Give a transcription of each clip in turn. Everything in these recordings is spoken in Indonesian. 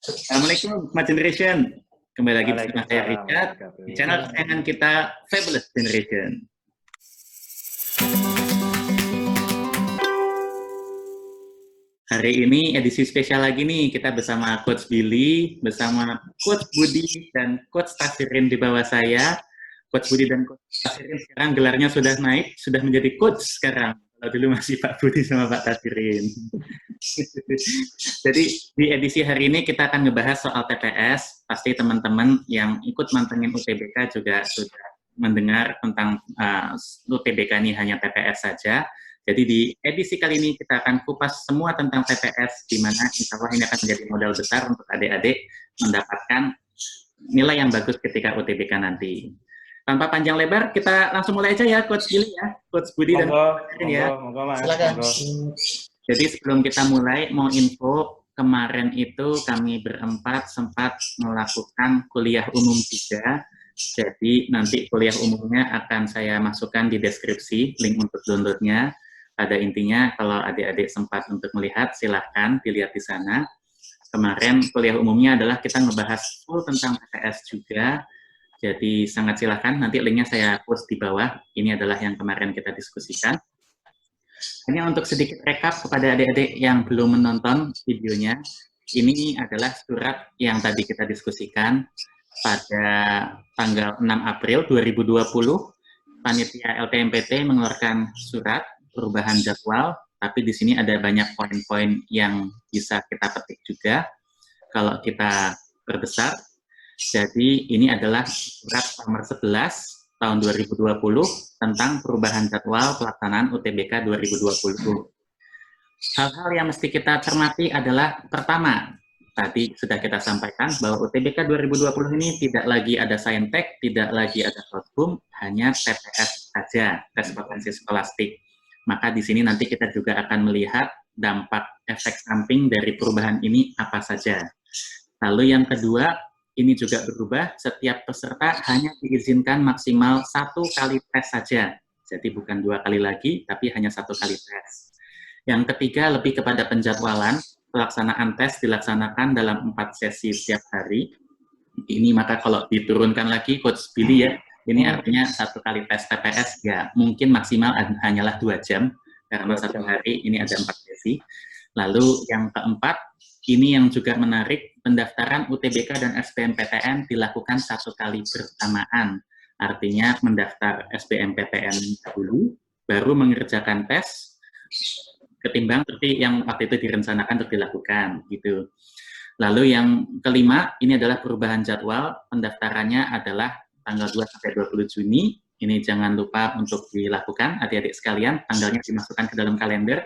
Assalamualaikum, Smart Generation. Kembali lagi bersama saya Waalaikumsalam Richard di channel kesayangan kita, Fabulous Generation. Hari ini edisi spesial lagi nih, kita bersama Coach Billy, bersama Coach Budi, dan Coach Tasirin di bawah saya. Coach Budi dan Coach Tasirin sekarang gelarnya sudah naik, sudah menjadi Coach sekarang. Kalau dulu masih Pak Budi sama Pak Tasirin. Jadi di edisi hari ini kita akan ngebahas soal TPS. Pasti teman-teman yang ikut mantengin UTBK juga sudah mendengar tentang UTBK ini hanya TPS saja. Jadi di edisi kali ini kita akan kupas semua tentang TPS, di mana insya Allah ini akan menjadi modal besar untuk adik-adik mendapatkan nilai yang bagus ketika UTBK nanti. Tanpa panjang lebar, kita langsung mulai aja ya, Coach Billy ya, Coach Budi dan Coach ya. Silakan. Jadi sebelum kita mulai, mau info, kemarin itu kami berempat sempat melakukan kuliah umum juga. Jadi nanti kuliah umumnya akan saya masukkan di deskripsi, link untuk downloadnya. Pada intinya, kalau adik-adik sempat untuk melihat, silahkan dilihat di sana. Kemarin kuliah umumnya adalah kita ngebahas full tentang TPS juga. Jadi sangat silahkan, nanti linknya saya post di bawah. Ini adalah yang kemarin kita diskusikan. Hanya untuk sedikit rekap kepada adik-adik yang belum menonton videonya, ini adalah surat yang tadi kita diskusikan pada tanggal 6 April 2020. Panitia LTMPT mengeluarkan surat perubahan jadwal, tapi di sini ada banyak poin-poin yang bisa kita petik juga kalau kita perbesar. Jadi ini adalah surat nomor 11 tahun 2020 tentang perubahan jadwal pelaksanaan UTBK 2020. Hal-hal yang mesti kita cermati adalah pertama, tadi sudah kita sampaikan bahwa UTBK 2020 ini tidak lagi ada saintek, tidak lagi ada shortboom, hanya TPS saja, tes potensi skolastik. Maka di sini nanti kita juga akan melihat dampak efek samping dari perubahan ini apa saja. Lalu yang kedua, ini juga berubah, setiap peserta hanya diizinkan maksimal 1 kali tes saja. Jadi bukan 2 kali lagi, tapi hanya 1 kali tes. Yang ketiga, lebih kepada penjadwalan. Pelaksanaan tes dilaksanakan dalam 4 sesi setiap hari. Ini maka kalau diturunkan lagi, Coach Billy ya, ini artinya 1 kali tes TPS, ya mungkin maksimal hanyalah 2 jam, karena 1 hari ini ada 4 sesi. Lalu yang keempat, ini yang juga menarik, pendaftaran UTBK dan SBMPTN dilakukan 1 kali bersamaan. Artinya mendaftar SBMPTN dahulu, baru mengerjakan tes, ketimbang seperti yang waktu itu direncanakan untuk dilakukan. Gitu. Lalu yang kelima, ini adalah perubahan jadwal, pendaftarannya adalah tanggal 2 sampai 20 Juni. Ini jangan lupa untuk dilakukan, adik-adik sekalian, tanggalnya dimasukkan ke dalam kalender.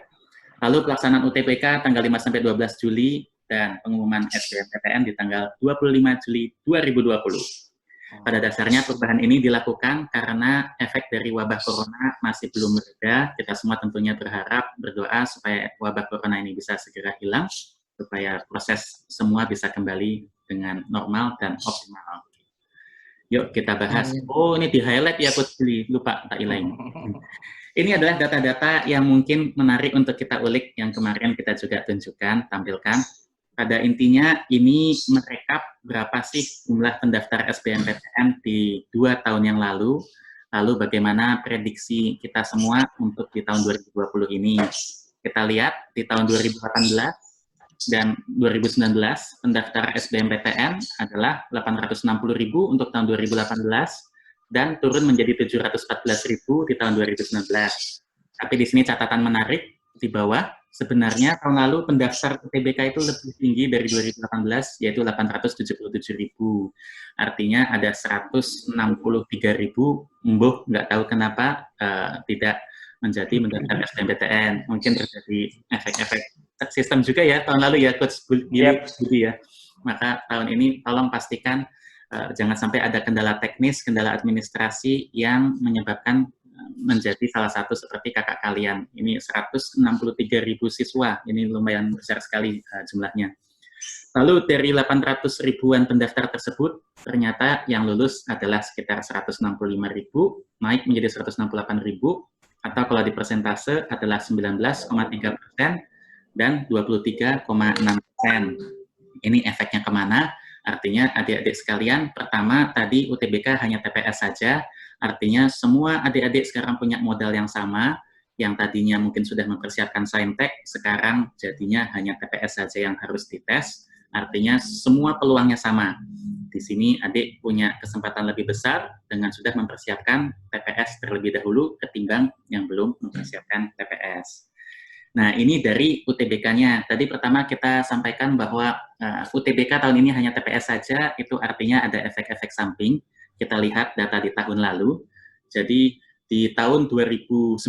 Lalu pelaksanaan UTBK tanggal 5 sampai 12 Juli dan pengumuman SBMPTN di tanggal 25 Juli 2020. Pada dasarnya perubahan ini dilakukan karena efek dari wabah corona masih belum mereda. Kita semua tentunya berharap, berdoa supaya wabah corona ini bisa segera hilang, supaya proses semua bisa kembali dengan normal dan optimal. Yuk kita bahas. Oh, ini di highlight ya Coach Billy, lupa tak ilain. Ini adalah data-data yang mungkin menarik untuk kita ulik, yang kemarin kita juga tunjukkan, tampilkan. Pada intinya, ini merekap berapa sih jumlah pendaftar SBMPTN di 2 tahun yang lalu bagaimana prediksi kita semua untuk di tahun 2020 ini. Kita lihat, di tahun 2018 dan 2019, pendaftar SBMPTN adalah 860.000 untuk tahun 2018, dan turun menjadi 714.000 di tahun 2019. Tapi di sini catatan menarik di bawah, sebenarnya tahun lalu pendaftar UTBK itu lebih tinggi dari 2018, yaitu 877.000. Artinya ada 163.000, mbuh nggak tahu kenapa tidak menjadi mendaftar SBMPTN. Mungkin terjadi efek-efek sistem juga ya tahun lalu ya, Coach Budi ya. Maka tahun ini tolong pastikan jangan sampai ada kendala teknis, kendala administrasi yang menyebabkan menjadi salah satu seperti kakak kalian. Ini 163.000 siswa, ini lumayan besar sekali jumlahnya. Lalu dari 800 ribuan pendaftar tersebut, ternyata yang lulus adalah sekitar 165.000, naik menjadi 168.000, atau kalau di persentase adalah 19,3% dan 23,6%. Ini efeknya kemana? Artinya adik-adik sekalian, pertama tadi UTBK hanya TPS saja, artinya semua adik-adik sekarang punya modal yang sama, yang tadinya mungkin sudah mempersiapkan saintek, sekarang jadinya hanya TPS saja yang harus dites, artinya semua peluangnya sama. Di sini adik punya kesempatan lebih besar dengan sudah mempersiapkan TPS terlebih dahulu ketimbang yang belum mempersiapkan TPS. Nah, ini dari UTBK-nya. Tadi pertama kita sampaikan bahwa UTBK tahun ini hanya TPS saja, itu artinya ada efek-efek samping. Kita lihat data di tahun lalu. Jadi di tahun 2019,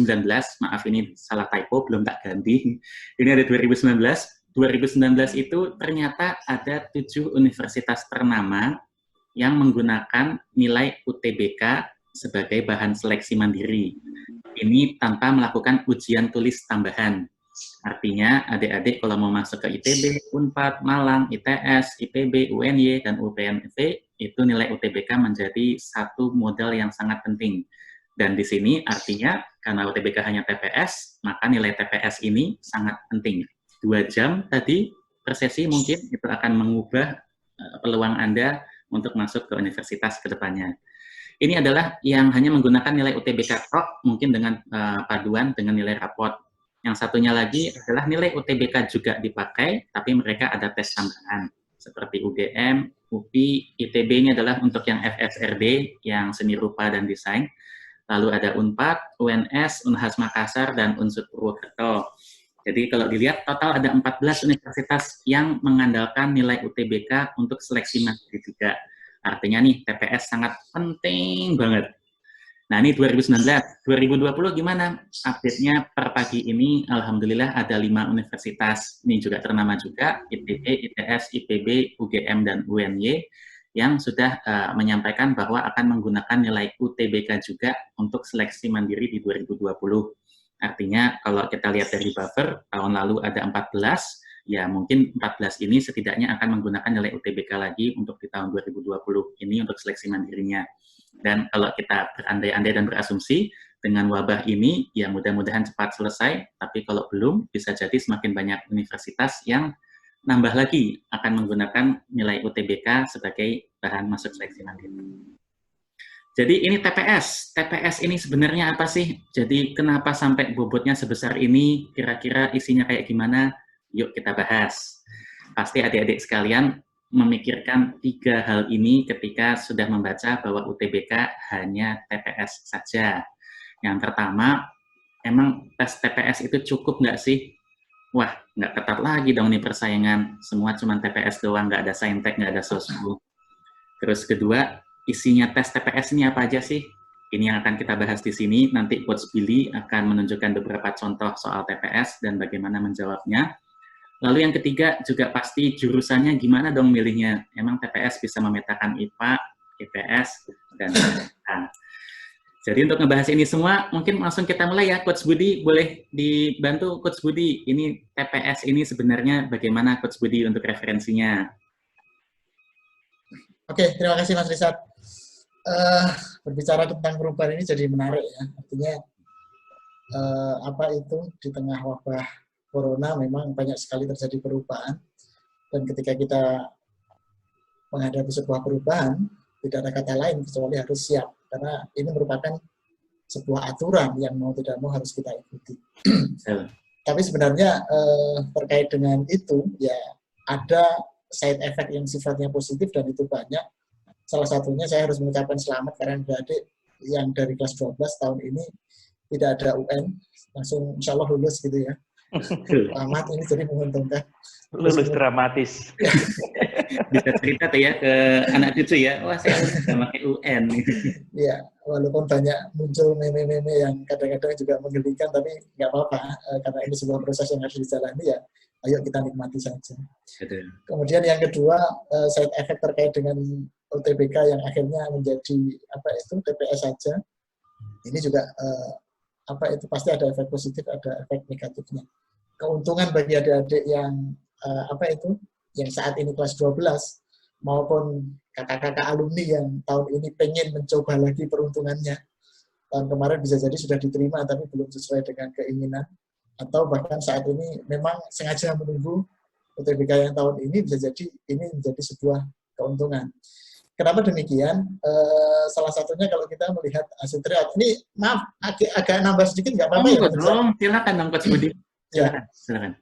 maaf ini salah typo, belum tak ganti. Ini ada 2019. 2019 itu ternyata ada 7 universitas ternama yang menggunakan nilai UTBK sebagai bahan seleksi mandiri. Ini tanpa melakukan ujian tulis tambahan. Artinya adik-adik kalau mau masuk ke ITB, UNPAD, Malang, ITS, IPB, UNY, dan UPNV, itu nilai UTBK menjadi satu modal yang sangat penting. Dan di sini artinya karena UTBK hanya TPS, maka nilai TPS ini sangat penting. 2 jam tadi per sesi mungkin itu akan mengubah peluang Anda untuk masuk ke universitas ke depannya. Ini adalah yang hanya menggunakan nilai UTBK tok, mungkin dengan paduan dengan nilai raport. Yang satunya lagi adalah nilai UTBK juga dipakai, tapi mereka ada tes tambahan, seperti UGM, UPI, ITB ini adalah untuk yang FSRD, yang seni rupa dan desain. Lalu ada UNPAD, UNS, Unhas Makassar, dan Unsur Purwokerto. Jadi kalau dilihat total ada 14 universitas yang mengandalkan nilai UTBK untuk seleksi mandiri juga. Artinya nih, TPS sangat penting banget. Nah, ini 2019. 2020 gimana? Update-nya per pagi ini, alhamdulillah ada 5 universitas. Ini juga ternama juga, ITB, ITS, IPB, UGM, dan UNY, yang sudah menyampaikan bahwa akan menggunakan nilai UTBK juga untuk seleksi mandiri di 2020. Artinya, kalau kita lihat dari buffer, tahun lalu ada 14, ya mungkin 14 ini setidaknya akan menggunakan nilai UTBK lagi untuk di tahun 2020 ini untuk seleksi mandirinya. Dan kalau kita berandai-andai dan berasumsi dengan wabah ini, ya mudah-mudahan cepat selesai, tapi kalau belum, bisa jadi semakin banyak universitas yang nambah lagi akan menggunakan nilai UTBK sebagai bahan masuk seleksi mandiri. Jadi ini TPS. TPS ini sebenarnya apa sih? Jadi kenapa sampai bobotnya sebesar ini? Kira-kira isinya kayak gimana? Yuk kita bahas. Pasti adik-adik sekalian memikirkan 3 hal ini ketika sudah membaca bahwa UTBK hanya TPS saja. Yang pertama, emang tes TPS itu cukup nggak sih? Wah, nggak ketat lagi dong nih persaingan. Semua cuma TPS doang, nggak ada saintek, nggak ada sosbu. Terus kedua, isinya tes TPS ini apa aja sih? Ini yang akan kita bahas di sini. Nanti Coach Billy akan menunjukkan beberapa contoh soal TPS dan bagaimana menjawabnya. Lalu yang ketiga juga pasti jurusannya gimana dong milihnya. Emang TPS bisa memetakan IPA, IPS, dan Jadi untuk ngebahas ini semua, mungkin langsung kita mulai ya, Coach Budi. Boleh dibantu Coach Budi, ini TPS ini sebenarnya bagaimana Coach Budi untuk referensinya? Oke, terima kasih Mas Rizat. Berbicara tentang perubahan ini jadi menarik ya. Artinya apa itu di tengah wabah Corona memang banyak sekali terjadi perubahan, dan ketika kita menghadapi sebuah perubahan tidak ada kata lain kecuali harus siap, karena ini merupakan sebuah aturan yang mau tidak mau harus kita ikuti. Tapi sebenarnya terkait dengan itu ya ada side effect yang sifatnya positif dan itu banyak. Salah satunya saya harus mengucapkan selamat karena adik yang dari kelas 12 tahun ini tidak ada UN, langsung insya Allah lulus gitu ya. Selamat, ini jadi menguntungkan. Lulus dramatis. Bisa cerita tuh ya ke anak cucu ya, wah saya udah pakai UN. Ya, walaupun banyak muncul meme-meme yang kadang-kadang juga menggelikan, tapi nggak apa-apa, karena ini sebuah proses yang harus dijalani ya, ayo kita nikmati saja. Kemudian yang kedua, side effect terkait dengan UTBK yang akhirnya menjadi apa itu TPS saja, ini juga apa itu pasti ada efek positif, ada efek negatifnya. Keuntungan bagi adik-adik yang apa itu yang saat ini kelas 12 maupun kakak-kakak alumni yang tahun ini pengen mencoba lagi peruntungannya. Tahun kemarin bisa jadi sudah diterima tapi belum sesuai dengan keinginan, atau bahkan saat ini memang sengaja menunggu UTBK yang tahun ini bisa jadi ini menjadi sebuah keuntungan. Kenapa demikian? Salah satunya kalau kita melihat hasil tryout. Ini maaf, agak nambah sedikit nggak apa-apa ya? Dong, silakan dong Coach Budi. Ya, silakan.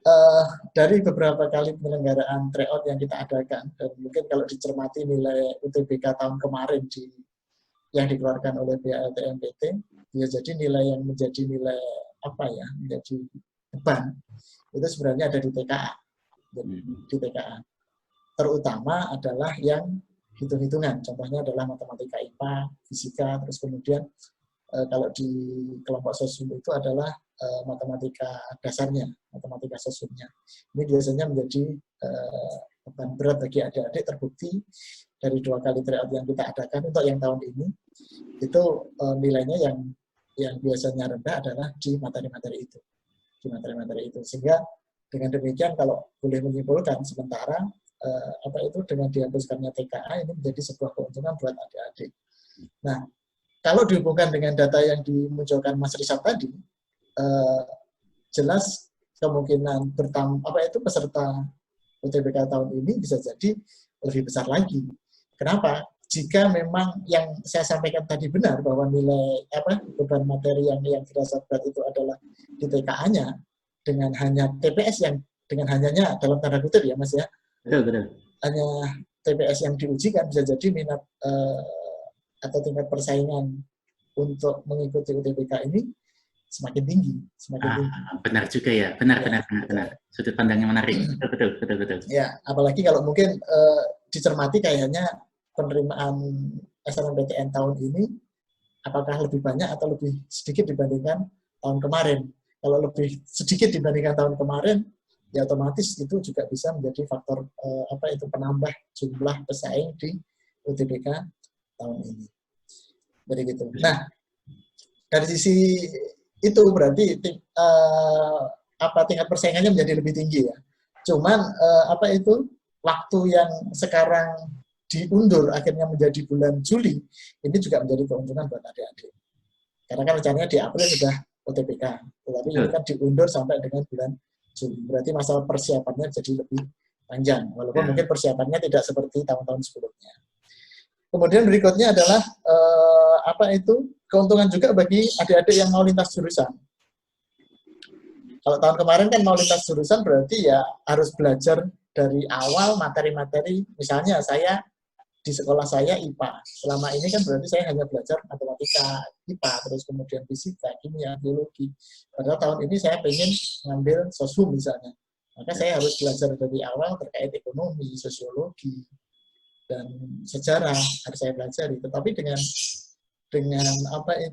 Dari beberapa kali penyelenggaraan tryout yang kita adakan, dan mungkin kalau dicermati nilai UTBK tahun kemarin yang dikeluarkan oleh pihak LTMPT, ya jadi nilai yang menjadi nilai apa ya, menjadi beban itu sebenarnya ada di TKA, di TKA. Terutama adalah yang hitung-hitungan, contohnya adalah matematika IPA, fisika, terus kemudian kalau di kelompok sosum itu adalah matematika dasarnya, matematika sosumnya. Ini biasanya menjadi beban berat bagi adik-adik, terbukti dari 2 kali tryout yang kita adakan untuk yang tahun ini, itu nilainya yang biasanya rendah adalah di materi-materi itu. Di materi-materi itu. Sehingga dengan demikian kalau boleh menyimpulkan sementara dengan dihapuskannya TKA ini menjadi sebuah keuntungan buat adik-adik. Nah, kalau dihubungkan dengan data yang dimunculkan Mas Rizal tadi, jelas kemungkinan peserta UTBK tahun ini bisa jadi lebih besar lagi. Kenapa? Jika memang yang saya sampaikan tadi benar bahwa nilai beban materi yang dirasa berat itu adalah di TKA-nya dengan hanya TPS yang dengan hanyanya dalam tanda kutip ya Mas ya. Betul. Hanya TPS yang diujikan bisa jadi minat atau tingkat persaingan untuk mengikuti UTBK ini semakin tinggi. Benar juga ya, benar. Sudut pandangnya menarik. Betul. Ya, apalagi kalau mungkin dicermati kayaknya penerimaan SNMPTN tahun ini apakah lebih banyak atau lebih sedikit dibandingkan tahun kemarin. Kalau lebih sedikit dibandingkan tahun kemarin, ya otomatis itu juga bisa menjadi faktor penambah jumlah pesaing di UTBK tahun ini. Jadi gitu. Nah, dari sisi itu berarti tingkat persaingannya menjadi lebih tinggi ya. Cuman waktu yang sekarang diundur akhirnya menjadi bulan Juli, ini juga menjadi keuntungan buat adik-adik. Karena kan rencananya di April sudah UTBK, tetapi ini kan diundur sampai dengan bulan Juli. Berarti masa persiapannya jadi lebih panjang, walaupun mungkin persiapannya tidak seperti tahun-tahun sebelumnya. Kemudian berikutnya adalah keuntungan juga bagi adik-adik yang mau lintas jurusan. Kalau tahun kemarin kan mau lintas jurusan berarti ya harus belajar dari awal materi-materi. Misalnya saya di sekolah saya IPA. Selama ini kan berarti saya hanya belajar matematika IPA, terus kemudian fisika, kimia, biologi. Padahal tahun ini saya pengen ngambil sosum misalnya. Maka saya harus belajar dari awal terkait ekonomi, sosiologi, dan sejarah harus saya pelajari. Tetapi dengan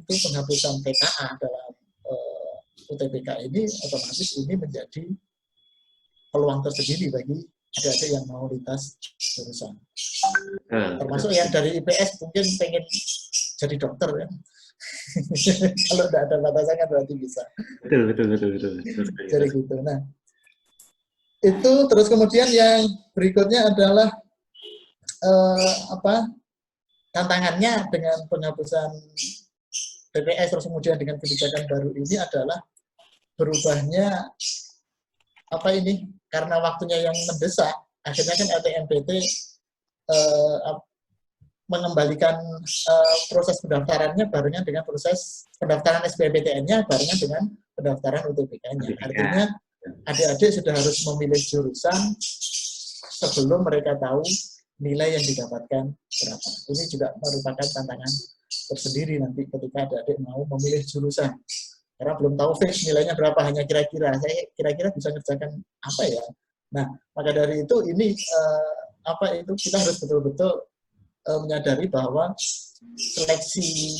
penghapusan TKA dalam UTBK ini, otomatis ini menjadi peluang tersendiri bagi adik-adik yang mau lintas jurusan. Termasuk yang dari IPS mungkin pengen jadi dokter ya. Kalau tidak ada batasannya berarti bisa. Betul. Jadi gitu. Nah, itu terus kemudian yang berikutnya adalah tantangannya dengan penghapusan TPS terus kemudian dengan kebijakan baru ini adalah berubahnya karena waktunya yang mendesak, akhirnya kan LTMPT mengembalikan proses pendaftarannya barengan dengan proses pendaftaran SBMPTN-nya barengan dengan pendaftaran UTBK-nya. Artinya adik-adik sudah harus memilih jurusan sebelum mereka tahu nilai yang didapatkan berapa. Ini juga merupakan tantangan tersendiri nanti ketika adik-adik mau memilih jurusan. Karena belum tahu fix nilainya berapa, hanya kira-kira. Saya kira-kira bisa ngerjakan apa ya. Nah, maka dari itu ini kita harus betul-betul menyadari bahwa seleksi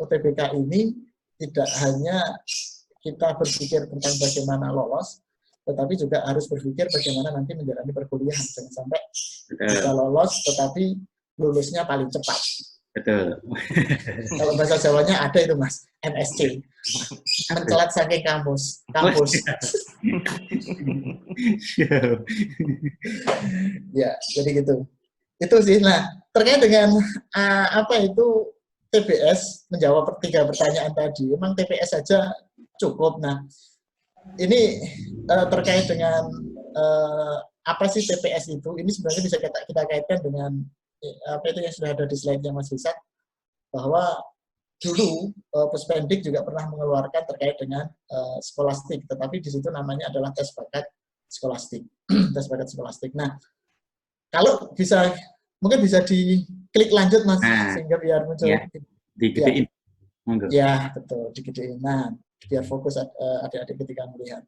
UTBK ini tidak hanya kita berpikir tentang bagaimana lolos, tetapi juga harus berpikir bagaimana nanti menjalani perkuliahan. Jangan sampai bisa lolos, tetapi lulusnya paling cepat. Betul. Kalau bahasa Jawanya ada itu Mas, MSC. Mencelat saking kampus. Ya, jadi gitu. Itu sih. Nah, terkait dengan TPS, menjawab 3 pertanyaan tadi. Memang TPS saja cukup. Nah, ini terkait dengan apa sih TPS itu? Ini sebenarnya bisa kita kaitkan dengan apa itu yang sudah ada di slide-nya Mas Wisat, bahwa dulu Puspendik juga pernah mengeluarkan terkait dengan skolastik, tetapi di situ namanya adalah tes bakat skolastik. Tes bakat skolastik. Nah, kalau bisa, mungkin bisa diklik lanjut Mas, sehingga biar muncul. Ya, digedein. Ya, betul, digedein. Nah, biar fokus adik-adik ketika melihat.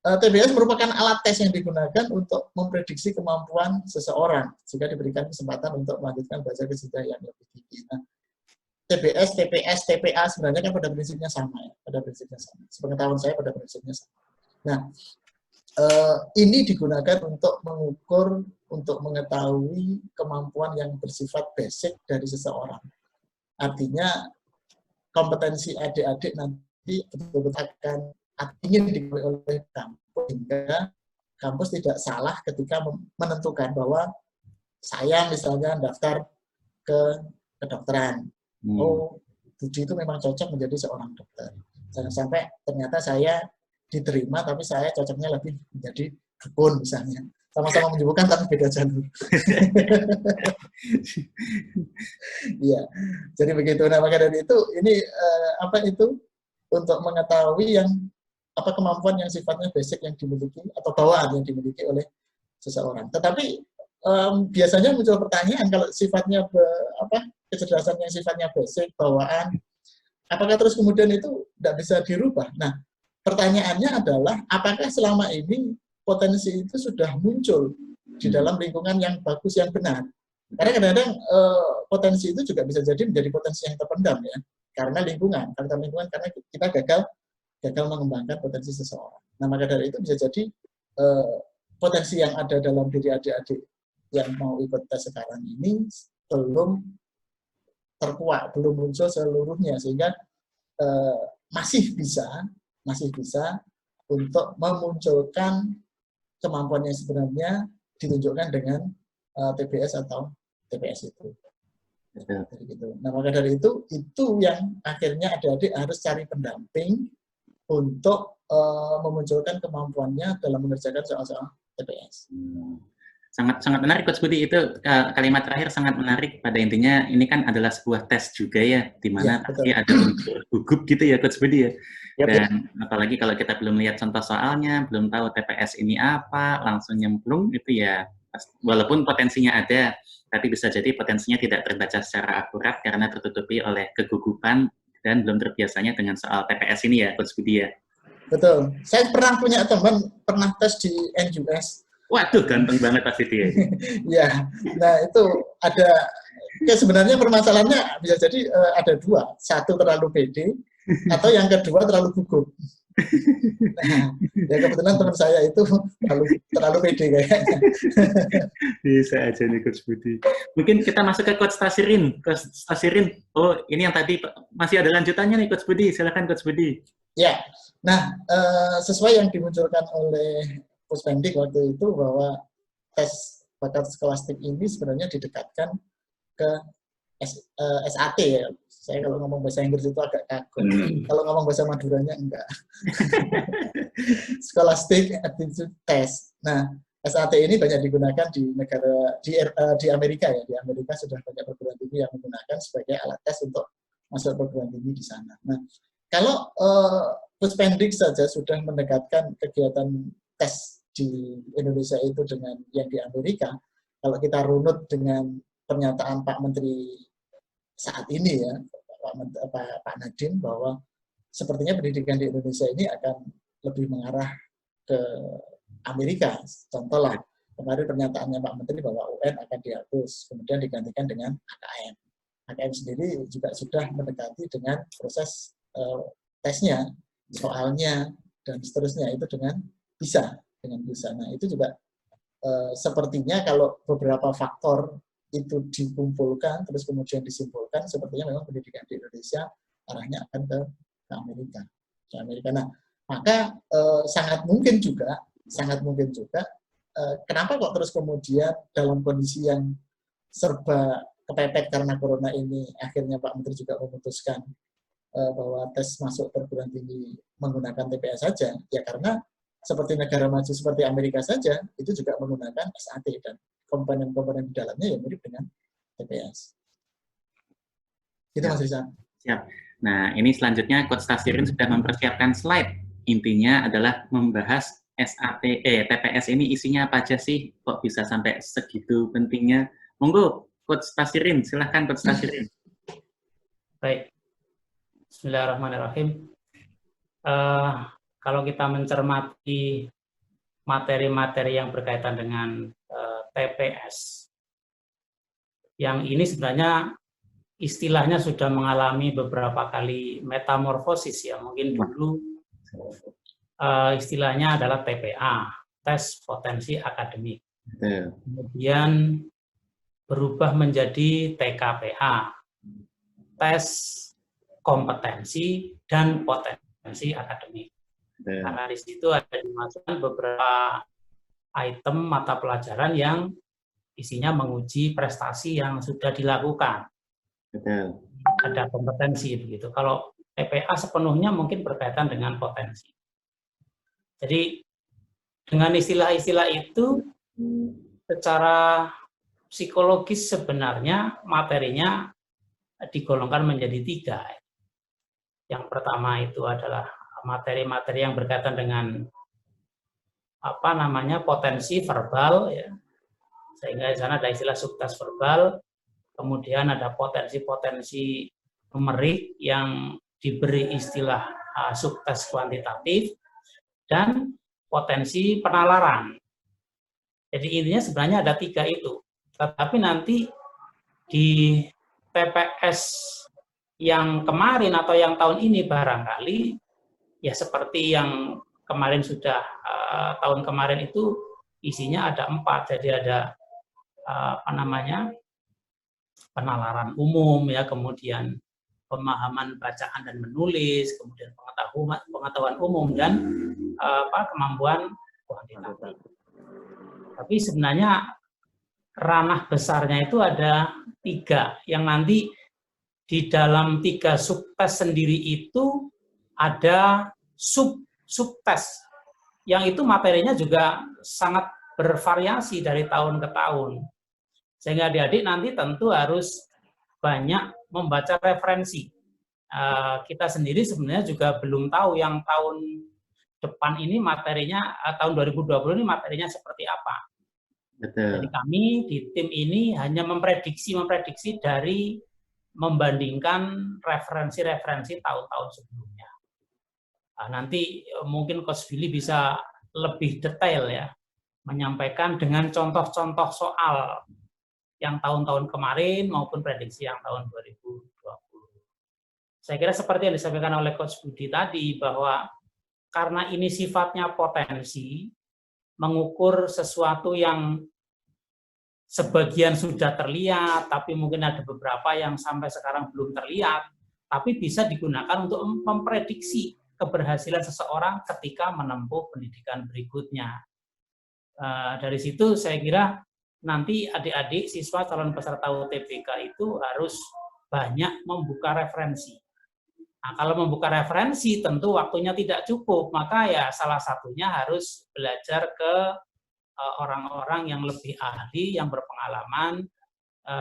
TBS merupakan alat tes yang digunakan untuk memprediksi kemampuan seseorang jika diberikan kesempatan untuk melanjutkan belajar ke jenjang yang lebih tinggi. Nah, TBS, TPS, TPA sebenarnya kan pada prinsipnya sama ya, pada prinsipnya sama. Sepengetahuan saya pada prinsipnya sama. Nah, ini digunakan untuk mengukur, untuk mengetahui kemampuan yang bersifat basic dari seseorang. Artinya kompetensi adik-adik nanti betul-betul akan ingin diketahui oleh kampus, sehingga kampus tidak salah ketika menentukan bahwa saya misalnya daftar ke kedokteran. Oh, Budi itu memang cocok menjadi seorang dokter. Jangan sampai ternyata saya diterima, tapi saya cocoknya lebih menjadi dukun misalnya. Sama-sama menyembuhkan tapi beda jalur. Iya, jadi begitu. Nah, maka dari itu ini apa itu untuk mengetahui yang apa kemampuan yang sifatnya basic yang dimiliki atau bawaan yang dimiliki oleh seseorang. Tetapi biasanya muncul pertanyaan kalau sifatnya kecerdasan yang sifatnya basic, bawaan, apakah terus kemudian itu tidak bisa dirubah? Nah, pertanyaannya adalah apakah selama ini potensi itu sudah muncul di dalam lingkungan yang bagus, yang benar? Karena kadang-kadang potensi itu juga bisa jadi menjadi potensi yang terpendam ya, karena lingkungan, faktor lingkungan, karena kita gagal mengembangkan potensi seseorang. Nah, maka dari itu bisa jadi potensi yang ada dalam diri adik-adik yang mau ikut tes sekarang ini belum terkuat, belum muncul seluruhnya, sehingga masih bisa untuk memunculkan kemampuan yang sebenarnya ditunjukkan dengan TBS atau TPS itu. Jadi gitu. Nah, maka dari itu yang akhirnya adik-adik harus cari pendamping untuk memunculkan kemampuannya dalam mengerjakan soal-soal TPS. Sangat menarik Coach Budi, itu kalimat terakhir sangat menarik. Pada intinya ini kan adalah sebuah tes juga ya, di mana pasti ada unsur gugup gitu ya Coach Budi ya. Dan apalagi kalau kita belum lihat contoh soalnya, belum tahu TPS ini apa, langsung nyemplung itu ya, walaupun potensinya ada, tapi bisa jadi potensinya tidak terbaca secara akurat karena tertutupi oleh kegugupan dan belum terbiasanya dengan soal TPS ini ya Coach Budi ya. Betul. Saya pernah punya teman pernah tes di NUS. Waduh, ganteng banget pasti dia. Ya, nah itu ada, ya sebenarnya permasalahannya bisa jadi ada dua. Satu terlalu pede, atau yang kedua terlalu gugup. Nah, ya kebetulan teman saya itu terlalu pede kayaknya. Bisa aja nih Coach Budi. Mungkin kita masuk ke Coach Tasirin. Coach Tasirin, oh ini yang tadi masih ada lanjutannya nih Coach Budi. Silakan Coach Budi. Ya, nah sesuai yang dimunculkan oleh Puspendik waktu itu bahwa tes bakat skolastik ini sebenarnya didekatkan ke SAT ya. Saya kalau ngomong bahasa Inggris itu agak kaku. Kalau ngomong bahasa Maduranya enggak. Scholastic Aptitude Test. Nah, SAT ini banyak digunakan di negara di Amerika ya. Di Amerika sudah banyak perguruan tinggi yang menggunakan sebagai alat tes untuk masuk perguruan tinggi di sana. Nah, kalau Puspendik saja sudah mendekatkan kegiatan tes di Indonesia itu dengan yang di Amerika, kalau kita runut dengan pernyataan Pak Menteri saat ini ya, Pak Nadiem, bahwa sepertinya pendidikan di Indonesia ini akan lebih mengarah ke Amerika. Contohlah, kemarin pernyataannya Pak Menteri bahwa UN akan dihapus, kemudian digantikan dengan AKM. AKM sendiri juga sudah mendekati dengan proses tesnya, soalnya, dan seterusnya itu dengan bisa. Nah, itu juga sepertinya kalau beberapa faktor itu dikumpulkan, terus kemudian disimpulkan, sepertinya memang pendidikan di Indonesia arahnya akan ke Amerika. Nah, maka sangat mungkin juga, kenapa kok terus kemudian dalam kondisi yang serba kepepet karena corona ini, akhirnya Pak Menteri juga memutuskan bahwa tes masuk perguruan tinggi menggunakan TPS saja, ya karena seperti negara maju seperti Amerika saja, itu juga menggunakan SAT dan komponen-komponen di dalamnya yang mirip dengan TPS. Itu Mas Rizal. Siap. Nah, ini selanjutnya Coach Tasirin sudah mempersiapkan slide. Intinya adalah membahas TPS ini isinya apa aja sih? Kok bisa sampai segitu pentingnya? Monggo, Coach Tasirin, silahkan Coach Tasirin. Baik. Bismillahirrahmanirrahim. Kalau kita mencermati materi-materi yang berkaitan dengan TPS, yang ini sebenarnya istilahnya sudah mengalami beberapa kali metamorfosis ya. Mungkin dulu istilahnya adalah TPA, tes potensi akademik. Kemudian berubah menjadi TKPA, tes kompetensi dan potensi akademik. Karena di situ ada dimasukkan beberapa item mata pelajaran yang isinya menguji prestasi yang sudah dilakukan. Betul. Ada kompetensi begitu. Kalau TPA sepenuhnya mungkin berkaitan dengan potensi. Jadi dengan istilah-istilah itu secara psikologis sebenarnya materinya digolongkan menjadi 3. Yang pertama itu adalah materi-materi yang berkaitan dengan potensi verbal ya. Sehingga di sana ada istilah subtes verbal, kemudian ada potensi-potensi numerik yang diberi istilah subtes kuantitatif, dan potensi penalaran. Jadi intinya sebenarnya ada 3 itu. Tetapi nanti di TPS yang kemarin atau yang tahun ini barangkali ya seperti yang kemarin sudah tahun kemarin itu isinya ada 4. Jadi ada penalaran umum ya, kemudian pemahaman bacaan dan menulis, kemudian pengetahuan umum dan kemampuan kuantitatif. Tapi sebenarnya ranah besarnya itu ada 3 yang nanti di dalam 3 subtes sendiri itu ada subtes yang itu materinya juga sangat bervariasi dari tahun ke tahun. Sehingga adik-adik nanti tentu harus banyak membaca referensi. Kita sendiri sebenarnya juga belum tahu yang tahun depan ini materinya, tahun 2020 ini materinya seperti apa. Betul. Jadi kami di tim ini hanya memprediksi dari membandingkan referensi-referensi tahun-tahun sebelumnya. Nanti mungkin Coach Billy bisa lebih detail ya, menyampaikan dengan contoh-contoh soal yang tahun-tahun kemarin maupun prediksi yang tahun 2020. Saya kira seperti yang disampaikan oleh Coach Budi tadi, bahwa karena ini sifatnya potensi, mengukur sesuatu yang sebagian sudah terlihat, tapi mungkin ada beberapa yang sampai sekarang belum terlihat, tapi bisa digunakan untuk memprediksi keberhasilan seseorang ketika menempuh pendidikan berikutnya. Dari situ saya kira nanti adik-adik siswa calon peserta UTBK itu harus banyak membuka referensi. Nah, kalau membuka referensi tentu waktunya tidak cukup, maka ya salah satunya harus belajar ke orang-orang yang lebih ahli, yang berpengalaman,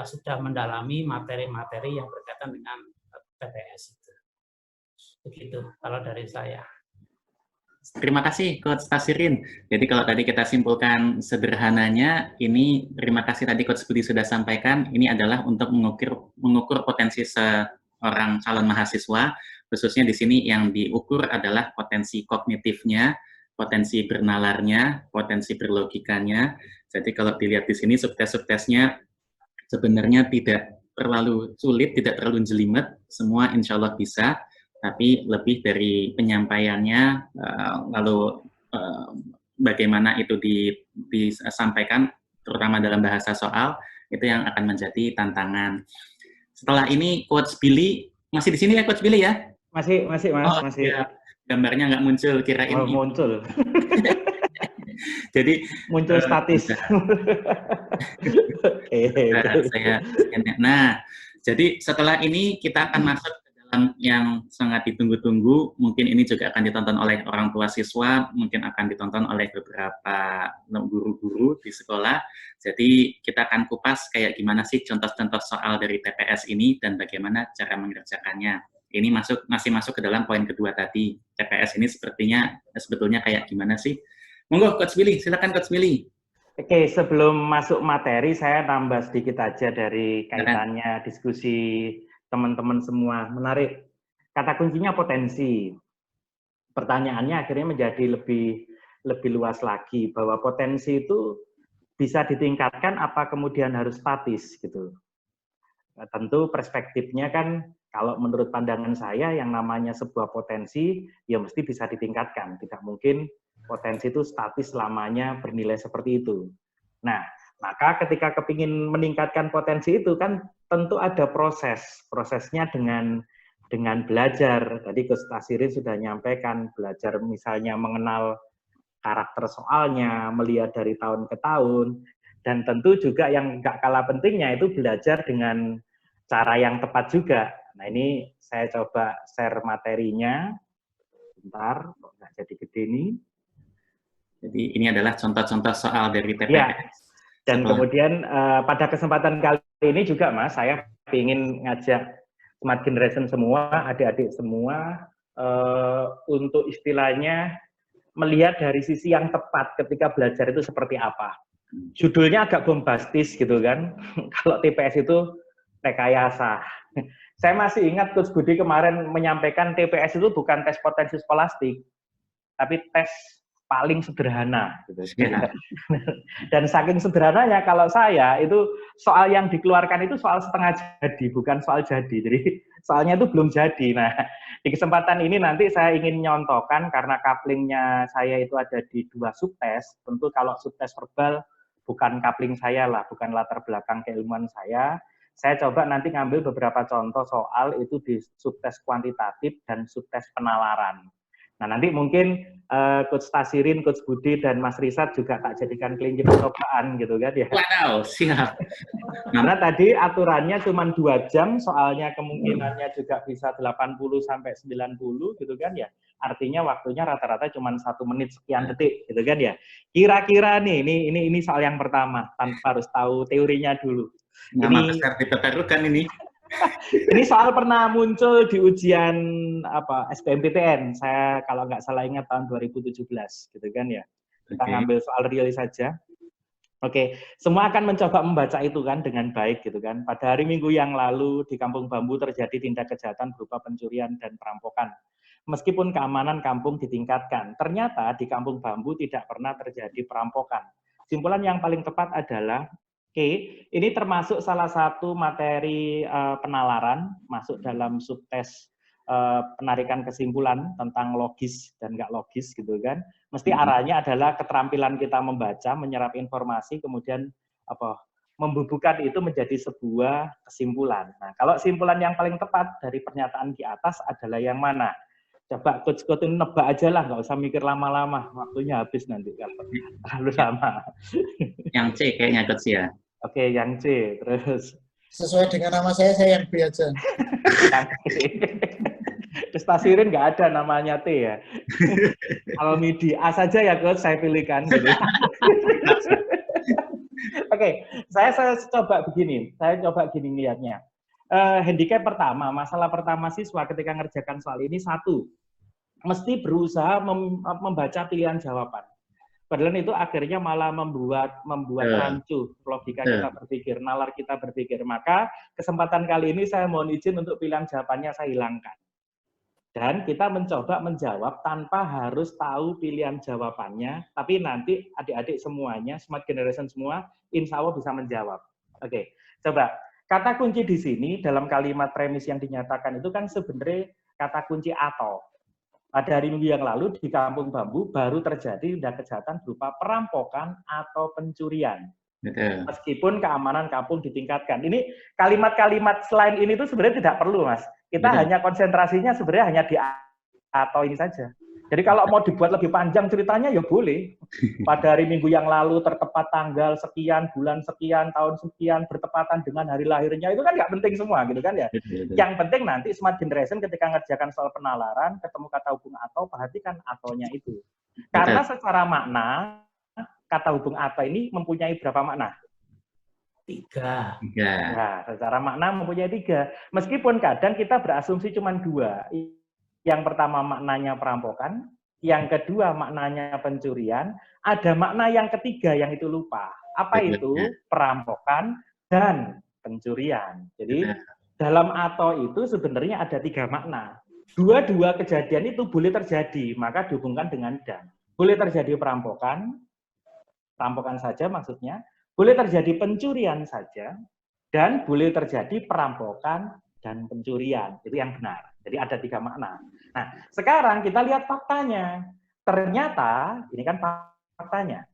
sudah mendalami materi-materi yang berkaitan dengan TPS itu. Begitu kalau dari saya. Terima kasih Coach Tasirin. Jadi kalau tadi kita simpulkan sederhananya, ini terima kasih tadi Coach Budi sudah sampaikan, ini adalah untuk mengukur potensi seorang calon mahasiswa, khususnya di sini yang diukur adalah potensi kognitifnya, potensi bernalarnya, potensi berlogikanya. Jadi kalau dilihat di sini subtes-subtesnya sebenarnya tidak terlalu sulit, tidak terlalu jelimet, semua insya Allah bisa. Tapi lebih dari penyampaiannya, lalu bagaimana itu disampaikan, terutama dalam bahasa soal, itu yang akan menjadi tantangan. Setelah ini, Coach Billy, masih di sini ya Coach Billy ya? Masih Mas, masih. Ya. Gambarnya nggak muncul, kirain. Oh, muncul. Jadi muncul statis. Nah, jadi setelah ini kita akan masuk ke dalam yang sangat ditunggu-tunggu. Mungkin ini juga akan ditonton oleh orang tua siswa, mungkin akan ditonton oleh beberapa guru-guru di sekolah. Jadi kita akan kupas kayak gimana sih contoh-contoh soal dari TPS ini dan bagaimana cara mengerjakannya. Ini masih masuk ke dalam poin kedua tadi. TPS ini sebetulnya kayak gimana sih? Monggo Coach Billy, silakan Coach Billy. Oke, sebelum masuk materi, saya tambah sedikit aja dari kaitannya diskusi teman-teman semua. Menarik. Kata kuncinya potensi. Pertanyaannya akhirnya menjadi lebih luas lagi, bahwa potensi itu bisa ditingkatkan apa kemudian harus statis gitu. Nah, tentu perspektifnya kan, kalau menurut pandangan saya yang namanya sebuah potensi, ya mesti bisa ditingkatkan. Tidak mungkin potensi itu statis selamanya bernilai seperti itu. Nah, maka ketika kepingin meningkatkan potensi itu kan tentu ada prosesnya dengan belajar. Tadi Coach Tasirin sudah nyampaikan, belajar misalnya mengenal karakter soalnya, melihat dari tahun ke tahun, dan tentu juga yang nggak kalah pentingnya itu belajar dengan cara yang tepat juga. Nah, ini saya coba share materinya. Bentar, kok nggak jadi gede nih. Jadi ini adalah contoh-contoh soal dari TPS. Ya, dan kemudian pada kesempatan kali ini juga Mas, saya ingin ngajak Smart Generation semua, adik-adik semua, untuk istilahnya melihat dari sisi yang tepat ketika belajar itu seperti apa. Judulnya agak bombastis gitu kan, kalau TPS itu rekayasa. Saya masih ingat Coach Budi kemarin menyampaikan TPS itu bukan tes potensi skolastik, tapi tes paling sederhana gitu. Ya. Dan saking sederhananya kalau saya itu soal yang dikeluarkan itu soal setengah jadi, bukan soal jadi. Jadi soalnya itu belum jadi. Nah, di kesempatan ini nanti saya ingin nyontohkan karena couplingnya saya itu ada di 2 subtes. Tentu kalau subtes verbal bukan coupling saya lah, bukan latar belakang keilmuan saya. Saya coba nanti ngambil beberapa contoh soal itu di subtes kuantitatif dan subtes penalaran. Nah, nanti mungkin Coach Tasirin, Coach Budi, dan Mas Risat juga tak jadikan kelinci percobaan gitu kan ya. Wow, siap. Karena tadi aturannya cuma 2 jam, soalnya kemungkinannya juga bisa 80 sampai 90 gitu kan ya. Artinya waktunya rata-rata cuma 1 menit sekian detik gitu kan ya. Kira-kira nih, ini soal yang pertama, tanpa harus tahu teorinya dulu. Nama besar dipertaruhkan ini. Ini soal pernah muncul di ujian SBMPTN. Saya kalau nggak salah ingat tahun 2017, gitu kan ya. Kita ngambil soal real saja. Oke, semua akan mencoba membaca itu kan dengan baik gitu kan. Pada hari Minggu yang lalu di Kampung Bambu terjadi tindak kejahatan berupa pencurian dan perampokan. Meskipun keamanan kampung ditingkatkan, ternyata di Kampung Bambu tidak pernah terjadi perampokan. Kesimpulan yang paling tepat adalah ini termasuk salah satu materi penalaran, masuk dalam subtes penarikan kesimpulan tentang logis dan nggak logis gitu kan. Mesti arahnya adalah keterampilan kita membaca, menyerap informasi, kemudian membubuhkan itu menjadi sebuah kesimpulan. Nah, kalau kesimpulan yang paling tepat dari pernyataan di atas adalah yang mana? Coba Coach nebak aja lah, nggak usah mikir lama-lama, waktunya habis nanti kalau terlalu lama. Yang C kayaknya Coach ya. Oke, yang C, terus sesuai dengan nama saya yang B aja. Terus Tasirin nggak ada namanya T ya. Kalau MIDI A saja ya Coach, saya pilihkan. Gitu. Oke, saya coba begini, lihatnya. Handicap pertama, masalah pertama siswa ketika ngerjakan soal ini, 1, mesti berusaha membaca pilihan jawaban. Padahal itu akhirnya malah membuat rancu logika kita berpikir, nalar kita berpikir. Maka kesempatan kali ini saya mohon izin untuk pilihan jawabannya saya hilangkan. Dan kita mencoba menjawab tanpa harus tahu pilihan jawabannya, tapi nanti adik-adik semuanya, Smart Generation semua, insya Allah bisa menjawab. Oke, coba. Kata kunci di sini dalam kalimat premis yang dinyatakan itu kan sebenarnya kata kunci atau. Pada hari Minggu yang lalu di Kampung Bambu baru terjadi tindak kejahatan berupa perampokan atau pencurian. Betul. Meskipun keamanan kampung ditingkatkan. Ini kalimat-kalimat selain ini tuh sebenarnya tidak perlu, Mas. Kita hanya konsentrasinya sebenarnya hanya di atau ini saja. Jadi kalau mau dibuat lebih panjang ceritanya ya boleh. Pada hari Minggu yang lalu tertepat tanggal sekian, bulan sekian, tahun sekian, bertepatan dengan hari lahirnya, itu kan nggak penting semua gitu kan ya. Yang penting nanti Smart Generation ketika ngerjakan soal penalaran, ketemu kata hubung atau, perhatikan atonya itu. Karena secara makna, kata hubung atau ini mempunyai berapa makna? 3. Nah, secara makna mempunyai 3. Meskipun kadang kita berasumsi cuma 2. Yang pertama maknanya perampokan, yang kedua maknanya pencurian, ada makna yang ketiga yang itu lupa. Apa itu? Perampokan dan pencurian. Jadi dalam atau itu sebenarnya ada 3 makna. Dua-dua kejadian itu boleh terjadi, maka dihubungkan dengan dan. Boleh terjadi perampokan saja maksudnya, boleh terjadi pencurian saja, dan boleh terjadi perampokan dan pencurian. Itu yang benar. Jadi ada 3 makna. Nah, sekarang kita lihat faktanya. Ternyata, ini kan faktanya.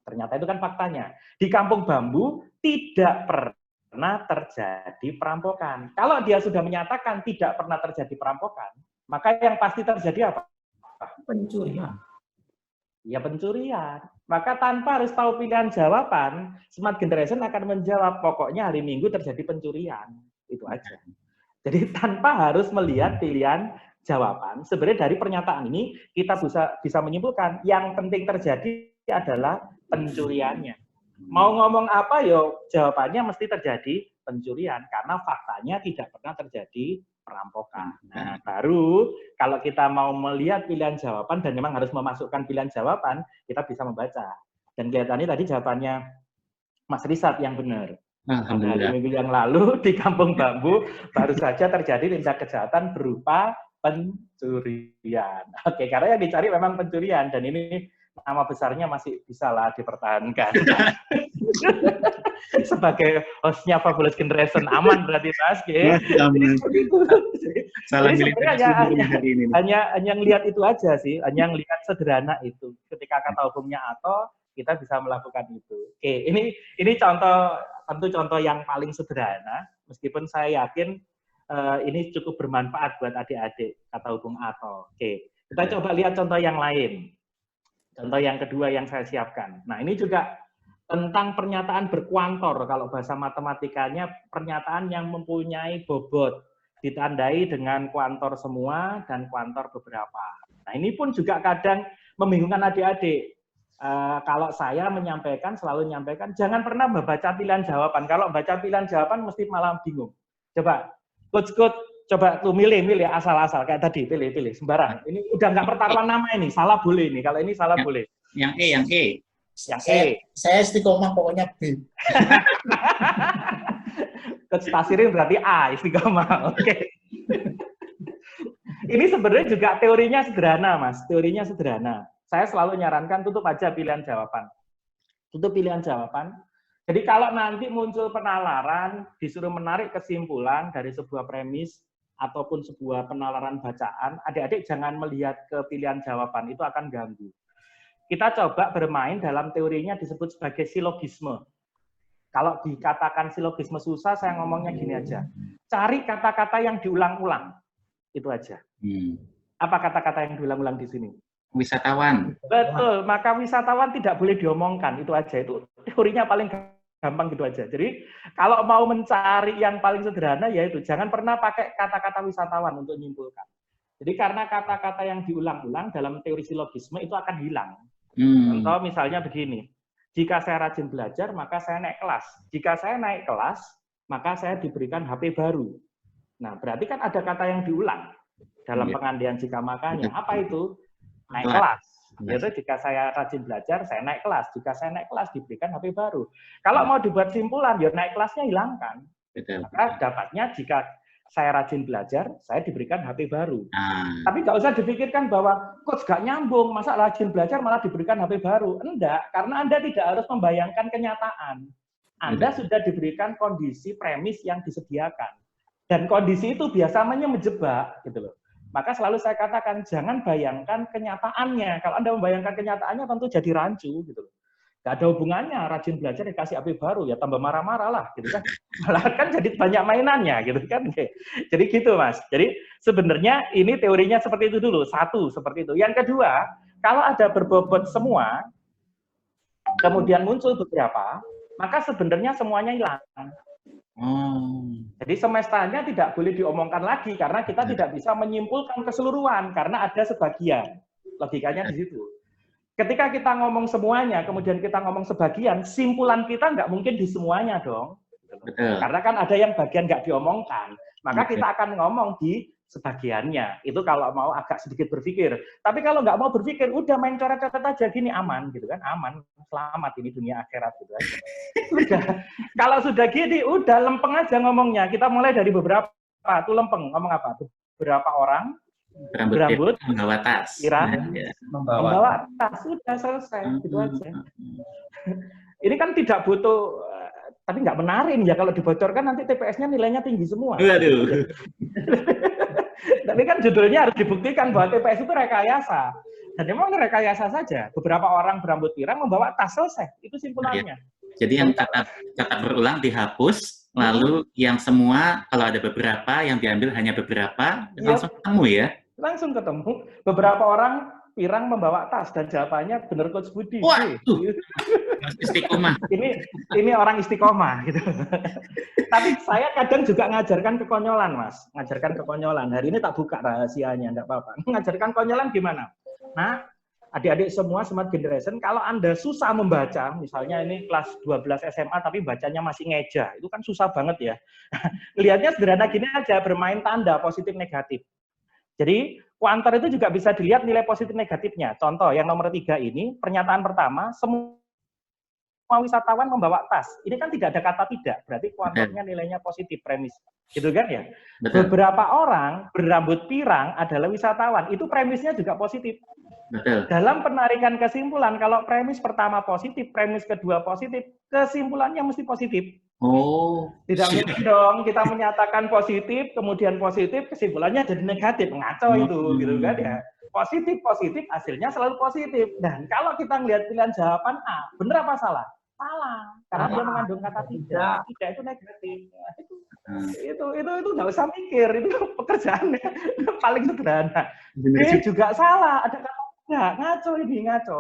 Ternyata itu kan faktanya. Di Kampung Bambu tidak pernah terjadi perampokan. Kalau dia sudah menyatakan tidak pernah terjadi perampokan, maka yang pasti terjadi apa? Pencurian. Ya pencurian. Maka tanpa harus tahu pilihan jawaban, Smart Generation akan menjawab pokoknya hari Minggu terjadi pencurian. Itu aja. Jadi tanpa harus melihat pilihan jawaban, sebenarnya dari pernyataan ini kita bisa menyimpulkan yang penting terjadi adalah pencuriannya. Mau ngomong apa yo, jawabannya mesti terjadi pencurian karena faktanya tidak pernah terjadi perampokan. Nah, baru kalau kita mau melihat pilihan jawaban dan memang harus memasukkan pilihan jawaban, kita bisa membaca. Dan kelihatannya tadi jawabannya Mas Risat yang benar. Hari Minggu yang lalu di Kampung Bambu baru saja terjadi tindak kejahatan berupa pencurian. Oke, karena yang dicari memang pencurian dan ini nama besarnya masih bisa lah dipertahankan. Sebagai hostnya Fabulous Generation aman berarti Mas. Salah milih hanya ngelihat itu aja sih, hanya ngelihat sederhana itu. Ketika kata hubungnya atau kita bisa melakukan itu. Oke, ini contoh, tentu contoh yang paling sederhana, meskipun saya yakin ini cukup bermanfaat buat adik-adik kata hubung atau. Oke, kita coba lihat contoh yang lain. Contoh yang kedua yang saya siapkan. Nah, ini juga tentang pernyataan berkuantor. Kalau bahasa matematikanya, pernyataan yang mempunyai bobot, ditandai dengan kuantor semua dan kuantor beberapa. Nah, ini pun juga kadang membingungkan adik-adik. Kalau saya selalu menyampaikan, jangan pernah membaca pilihan jawaban. Kalau baca pilihan jawaban mesti malah bingung. Coba, coach, coba tuh milih asal-asal kayak tadi, pilih sembarang. Ini udah nggak pertaruhan nama ini, salah boleh ini. Kalau ini salah boleh. Yang E. Saya istiqomah pokoknya B. Coach Tasirin berarti A, istiqomah. Oke. Ini sebenarnya juga teorinya sederhana, Mas. Teorinya sederhana. Saya selalu nyarankan tutup aja pilihan jawaban. Tutup pilihan jawaban. Jadi kalau nanti muncul penalaran, disuruh menarik kesimpulan dari sebuah premis ataupun sebuah penalaran bacaan, adik-adik jangan melihat ke pilihan jawaban, itu akan ganggu. Kita coba bermain dalam teorinya disebut sebagai silogisme. Kalau dikatakan silogisme susah, saya ngomongnya gini aja. Cari kata-kata yang diulang-ulang. Itu aja. Apa kata-kata yang diulang-ulang di sini? Wisatawan. Betul, maka wisatawan tidak boleh diomongkan, itu aja. Itu teorinya paling gampang gitu aja. Jadi kalau mau mencari yang paling sederhana, yaitu jangan pernah pakai kata-kata wisatawan untuk menyimpulkan. Jadi karena kata-kata yang diulang-ulang dalam teori silogisme itu akan hilang. Contoh misalnya begini, jika saya rajin belajar, maka saya naik kelas. Jika saya naik kelas, maka saya diberikan HP baru. Nah, berarti kan ada kata yang diulang dalam pengandian jika makanya. Apa itu? Naik kelas. Yaitu jika saya rajin belajar, saya naik kelas. Jika saya naik kelas, diberikan HP baru. Kalau mau dibuat simpulan, ya naik kelasnya hilangkan. Maka dapatnya jika saya rajin belajar, saya diberikan HP baru. Tapi nggak usah dipikirkan bahwa coach nggak nyambung, masa rajin belajar malah diberikan HP baru. Enggak, karena Anda tidak harus membayangkan kenyataan. Anda sudah diberikan kondisi premis yang disediakan. Dan kondisi itu biasanya menjebak, gitu loh. Maka selalu saya katakan, jangan bayangkan kenyataannya. Kalau Anda membayangkan kenyataannya, tentu jadi rancu. Gitu. Nggak ada hubungannya, rajin belajar dikasih HP baru, ya tambah marah-marah lah, gitu kan. Malah kan jadi banyak mainannya, gitu kan. Jadi gitu, Mas. Jadi sebenarnya ini teorinya seperti itu dulu, satu, seperti itu. Yang kedua, kalau ada berbobot semua, kemudian muncul beberapa, maka sebenarnya semuanya hilang. Jadi semestanya tidak boleh diomongkan lagi, karena kita tidak bisa menyimpulkan keseluruhan, karena ada sebagian. Logikanya di situ. Ketika kita ngomong semuanya, kemudian kita ngomong sebagian, simpulan kita nggak mungkin di semuanya dong. Betul. Karena kan ada yang bagian nggak diomongkan. Maka kita akan ngomong di sebagiannya. Itu kalau mau agak sedikit berpikir. Tapi kalau nggak mau berpikir, udah main coret-coret aja, gini aman, gitu kan. Aman, selamat ini dunia akhirat, gitu aja. Udah. Kalau sudah gini, udah lempeng aja ngomongnya. Kita mulai dari beberapa, tuh lempeng, ngomong apa? Beberapa orang, berambut membawa tas. pirang, membawa tas, sudah selesai, gitu aja. Ini kan tidak butuh, tapi nggak menarik ya kalau dibocorkan nanti TPS-nya nilainya tinggi semua. Waduh. Tapi kan judulnya harus dibuktikan bahwa TPS itu rekayasa. Dan memang rekayasa saja. Beberapa orang berambut pirang membawa tas, selesai. Itu simpulannya. Jadi yang kata berulang dihapus, lalu yang semua kalau ada beberapa yang diambil hanya beberapa, langsung ketemu ya? Langsung ketemu. Beberapa orang pirang membawa tas dan jawabannya benar Coach Budi. Wah, istiqomah. Ini orang istiqomah gitu. Tapi saya kadang juga ngajarkan kekonyolan, Mas. Ngajarkan kekonyolan. Hari ini tak buka rahasianya, enggak apa-apa. Ngajarkan konyolan gimana? Nah, adik-adik semua Smart Generation, kalau Anda susah membaca, misalnya ini kelas 12 SMA tapi bacanya masih ngeja, itu kan susah banget ya. Lihatnya sederhana gini aja, bermain tanda positif negatif. Jadi, kuantar itu juga bisa dilihat nilai positif negatifnya. Contoh, yang nomor 3 ini, pernyataan pertama, semua wisatawan membawa tas. Ini kan tidak ada kata tidak, berarti kuantarnya nilainya positif, premis. Gitu kan ya? Betul. Beberapa orang berambut pirang adalah wisatawan, itu premisnya juga positif. Betul. Dalam penarikan kesimpulan, kalau premis pertama positif, premis kedua positif, kesimpulannya mesti positif. Oh. Tidak mungkin dong kita menyatakan positif, kemudian positif, kesimpulannya jadi negatif. Ngaco itu, gitu kan ya. Positif, hasilnya selalu positif. Dan kalau kita melihat pilihan jawaban A, benar apa salah? Salah. Karena dia mengandung kata tidak. Tidak itu negatif. Itu nggak usah mikir, itu pekerjaannya paling sederhana. B juga salah, ada kata tidak, ngaco ini, ngaco.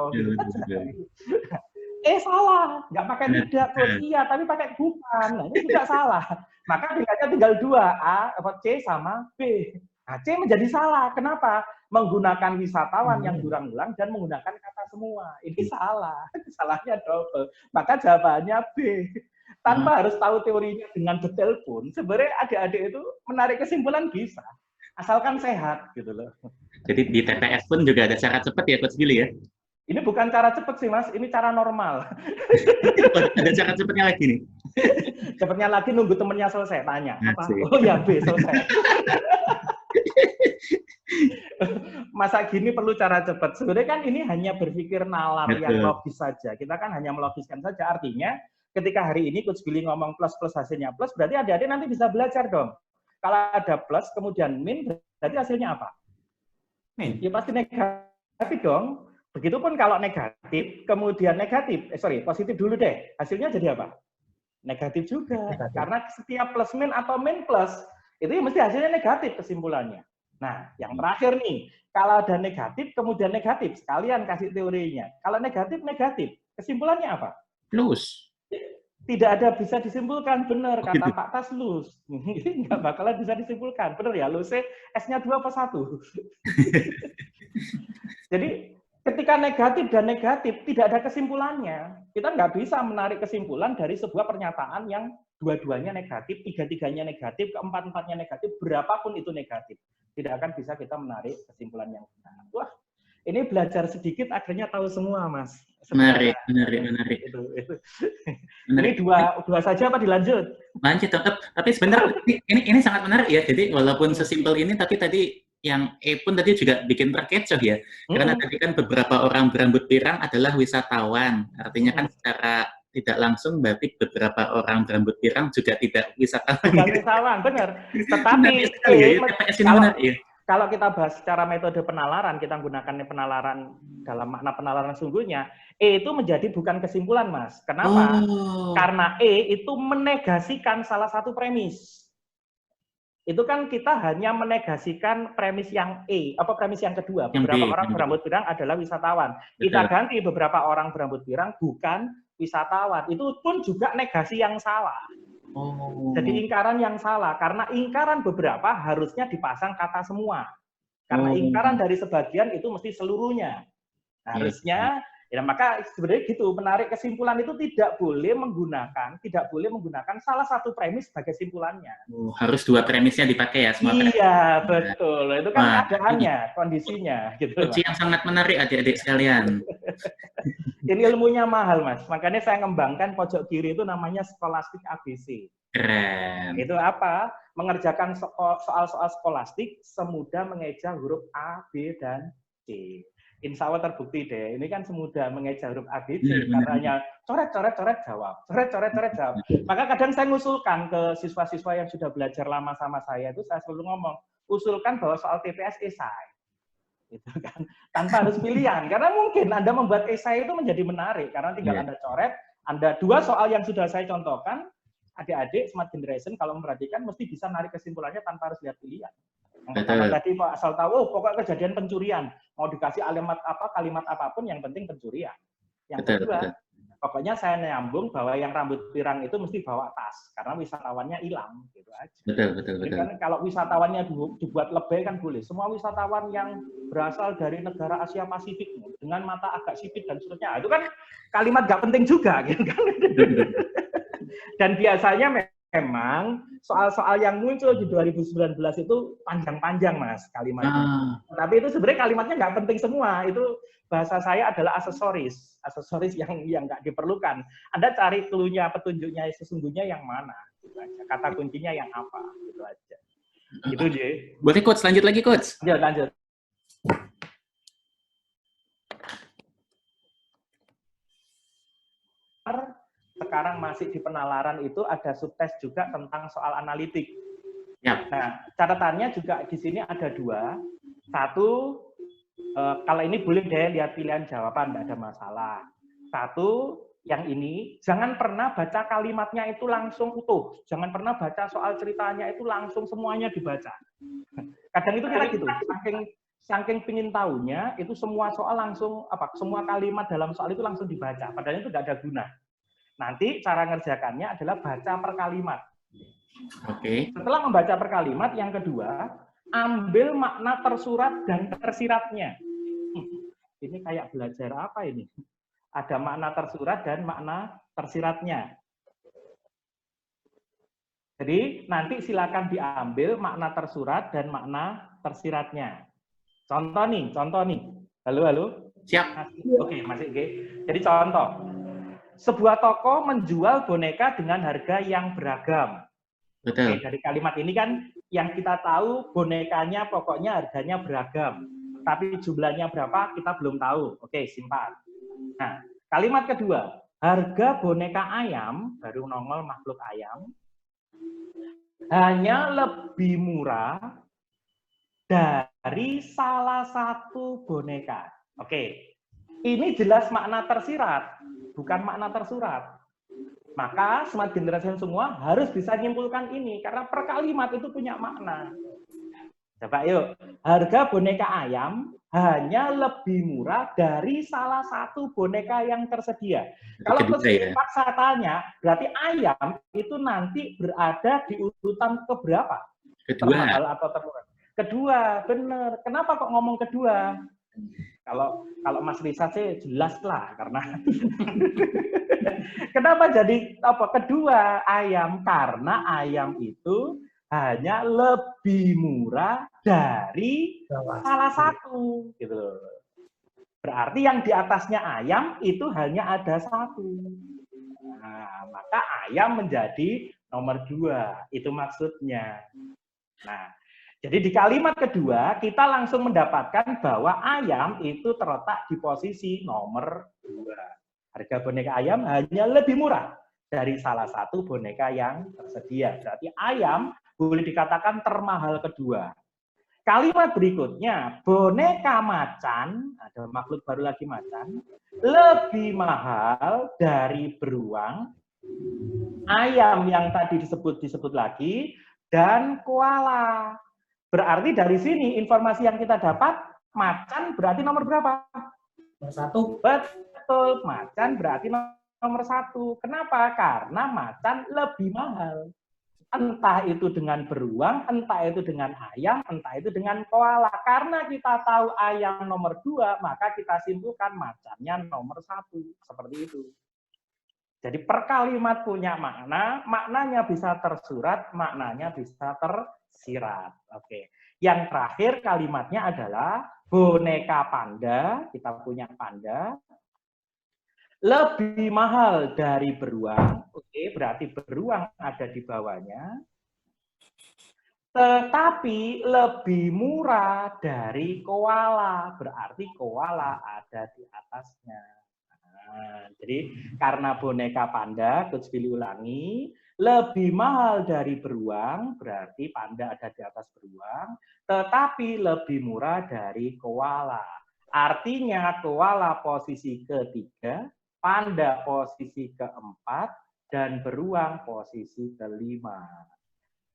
Salah, nggak pakai tidak, iya, tapi pakai bukan. Nah, ini juga salah. Maka pilihannya tinggal 2, A, C sama B. Nah, C menjadi salah. Kenapa? Menggunakan wisatawan yang berulang-ulang dan menggunakan kata semua. Ini salah. Salahnya double. Maka jawabannya B. Tanpa harus tahu teorinya dengan detail pun, sebenarnya adik-adik itu menarik kesimpulan bisa. Asalkan sehat, gitu loh. Jadi di TPS pun juga ada cara cepat ya, Coach Billy ya? Ini bukan cara cepat sih, Mas. Ini cara normal. Ada cara cepatnya lagi nih? Cepatnya lagi nunggu temennya selesai, tanya. Apa? Oh ya, B, selesai. Masa gini perlu cara cepat. Sebenarnya kan ini hanya berpikir nalar yang logis saja. Kita kan hanya melogiskan saja. Artinya, ketika hari ini Coach Billy ngomong plus hasilnya plus, berarti adik-adik nanti bisa belajar dong. Kalau ada plus, kemudian min, berarti hasilnya apa? Min. Ya pasti negatif dong. Begitupun kalau negatif, kemudian positif dulu deh. Hasilnya jadi apa? Negatif juga. Negatif. Karena setiap plus min atau min plus, itu mesti hasilnya negatif kesimpulannya. Nah, yang terakhir nih, kalau ada negatif, kemudian negatif, sekalian kasih teorinya. Kalau negatif, kesimpulannya apa? Plus. Tidak ada bisa disimpulkan, benar, kata Pak Tas lus. Ini nggak bakalan bisa disimpulkan. Benar ya, lusnya S-nya 2 apa 1? Jadi, ketika negatif dan negatif, tidak ada kesimpulannya. Kita nggak bisa menarik kesimpulan dari sebuah pernyataan yang dua-duanya negatif, tiga-tiganya negatif, keempat-empatnya negatif, berapapun itu negatif. Tidak akan bisa kita menarik kesimpulan yang benar. Wah, ini belajar sedikit, akhirnya tahu semua, Mas. Menarik. Itu. Ini dua saja apa dilanjut? Lanjut, tapi sebenarnya ini sangat menarik ya. Jadi walaupun sesimpel ini, tapi tadi yang pun tadi juga bikin terkecoh ya. Karena tadi kan beberapa orang berambut pirang adalah wisatawan. Artinya kan secara tidak langsung berarti beberapa orang berambut pirang juga tidak wisatawan. Bukan wisatawan, benar. Tetapi kalau kita bahas secara metode penalaran, kita menggunakan penalaran dalam makna penalaran sungguhnya, E itu menjadi bukan kesimpulan, Mas. Kenapa? Karena E itu menegasikan salah satu premis. Itu kan kita hanya menegasikan premis yang E, premis yang kedua. Beberapa orang berambut pirang adalah wisatawan. Kita ganti beberapa orang berambut pirang bukan wisatawan. Itu pun juga negasi yang salah. Jadi ingkaran yang salah. Karena ingkaran beberapa harusnya dipasang kata semua. Karena ingkaran dari sebagian itu mesti seluruhnya. Harusnya, ya maka sebenarnya gitu, menarik kesimpulan itu tidak boleh menggunakan salah satu premis sebagai simpulannya. Harus dua premisnya dipakai ya semua. Iya, betul. Itu kan keadaannya, kondisinya gitu. Uji yang sangat menarik adik-adik sekalian. Ini ilmunya mahal, Mas. Makanya saya ngembangkan pojok kiri itu namanya skolastik ABC. Keren. Itu apa? Mengerjakan soal-soal skolastik semudah mengeja huruf A, B, dan C. Insya Allah terbukti deh. Ini kan semudah mengeja huruf A, B, C. Karena coret-coret jawab. Coret-coret jawab. Maka kadang saya ngusulkan ke siswa-siswa yang sudah belajar lama sama saya, itu saya selalu ngomong, usulkan bahwa soal TPS esai. Gitu kan. Tanpa harus pilihan. Karena mungkin Anda membuat esai itu menjadi menarik. Karena tinggal Anda coret, Anda dua soal yang sudah saya contohkan, adik-adik Smart Generation kalau memperhatikan mesti bisa narik kesimpulannya tanpa harus lihat pilihan. Yang pertama tadi Pak asal tahu, pokoknya kejadian pencurian. Mau dikasih kalimat apapun, yang penting pencurian. Yang kedua, pokoknya saya nyambung bahwa yang rambut pirang itu mesti bawa tas. Karena wisatawannya hilang. Gitu aja. Betul. Kan kalau wisatawannya dibuat lebay kan boleh. Semua wisatawan yang berasal dari negara Asia Pasifik, dengan mata agak sipit dan seterusnya. Itu kan kalimat nggak penting juga. Gitu kan? Dan biasanya memang soal-soal yang muncul di 2019 itu panjang-panjang, Mas, kalimatnya. Tapi itu sebenarnya kalimatnya nggak penting semua. Itu bahasa saya adalah aksesoris yang nggak diperlukan. Anda cari clue-nya, petunjuknya sesungguhnya yang mana. Gitu aja. Kata kuncinya yang apa. Gitu aja. Gitu, J. Boleh, Coach. Lanjut lagi, Coach. Lanjut. Sekarang masih di penalaran itu ada subtes juga tentang soal analitik. Nah, catatannya juga di sini ada dua. Satu, kalau ini boleh deh lihat pilihan jawaban, tidak ada masalah. Satu, yang ini, jangan pernah baca kalimatnya itu langsung utuh. Jangan pernah baca soal ceritanya itu langsung semuanya dibaca. Kadang itu kita gitu, saking pingin tahunya, itu semua soal langsung, semua kalimat dalam soal itu langsung dibaca. Padahal itu tidak ada guna. Nanti cara ngerjakannya adalah baca per kalimat. Setelah membaca per kalimat, yang kedua, ambil makna tersurat dan tersiratnya. Ini kayak belajar apa ini? Ada makna tersurat dan makna tersiratnya. Jadi nanti silakan diambil makna tersurat dan makna tersiratnya. Contoh nih. Halo? Siap. Oke, masih oke. Jadi contoh. Sebuah toko menjual boneka dengan harga yang beragam. Betul. Oke, dari kalimat ini kan yang kita tahu bonekanya pokoknya harganya beragam. Tapi jumlahnya berapa kita belum tahu. Oke, simpan. Nah, kalimat kedua. Harga boneka ayam, baru nongol makhluk ayam, hanya lebih murah dari salah satu boneka. Oke, ini jelas makna tersirat. Bukan makna tersurat. Maka Smart Generation semua harus bisa nyimpulkan ini, karena per kalimat itu punya makna. Coba yuk, harga boneka ayam hanya lebih murah dari salah satu boneka yang tersedia. Kalau saya tanya, berarti ayam itu nanti berada di urutan keberapa? Termahal atau termurah? Kedua, benar. Kenapa kok ngomong kedua? Kalau Mas Risa sih jelas lah, karena kenapa jadi kedua ayam? Karena ayam itu hanya lebih murah dari salah satu, gitu. Berarti yang di atasnya ayam itu hanya ada satu. Nah, maka ayam menjadi nomor 2. Itu maksudnya. Nah, jadi di kalimat kedua, kita langsung mendapatkan bahwa ayam itu terletak di posisi nomor 2. Harga boneka ayam hanya lebih murah dari salah satu boneka yang tersedia. Berarti ayam boleh dikatakan termahal kedua. Kalimat berikutnya, boneka macan, ada makhluk baru lagi macan, lebih mahal dari beruang, ayam yang tadi disebut lagi, dan koala. Berarti dari sini informasi yang kita dapat, macan berarti nomor berapa? Nomor 1. Betul, macan berarti nomor 1. Kenapa? Karena macan lebih mahal. Entah itu dengan beruang, entah itu dengan ayam, entah itu dengan koala. Karena kita tahu ayam nomor 2, maka kita simpulkan macannya nomor 1. Seperti itu. Jadi per kalimat punya makna, maknanya bisa tersurat, maknanya bisa tersirat. Oke. Yang terakhir kalimatnya adalah boneka panda, kita punya panda, lebih mahal dari beruang. Oke, berarti beruang ada di bawahnya. Tetapi lebih murah dari koala. Berarti koala ada di atasnya. Nah, jadi karena boneka panda, Coach Billy ulangi, lebih mahal dari beruang, berarti panda ada di atas beruang, tetapi lebih murah dari koala. Artinya koala posisi ketiga, panda posisi keempat, dan beruang posisi kelima.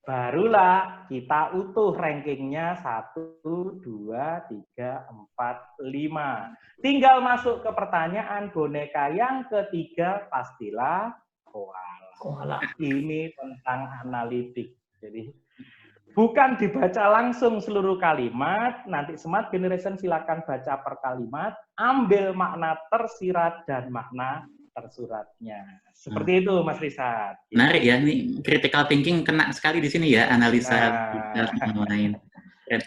Barulah kita utuh rankingnya 1, 2, 3, 4, 5. Tinggal masuk ke pertanyaan boneka yang ketiga, pastilah koala. Ini tentang analitik. Jadi bukan dibaca langsung seluruh kalimat, nanti Smart Generation silakan baca per kalimat, ambil makna tersirat dan makna tersuratnya. Seperti itu, Mas Risat. Menarik ya, ini critical thinking kena sekali di sini ya, analisa lain.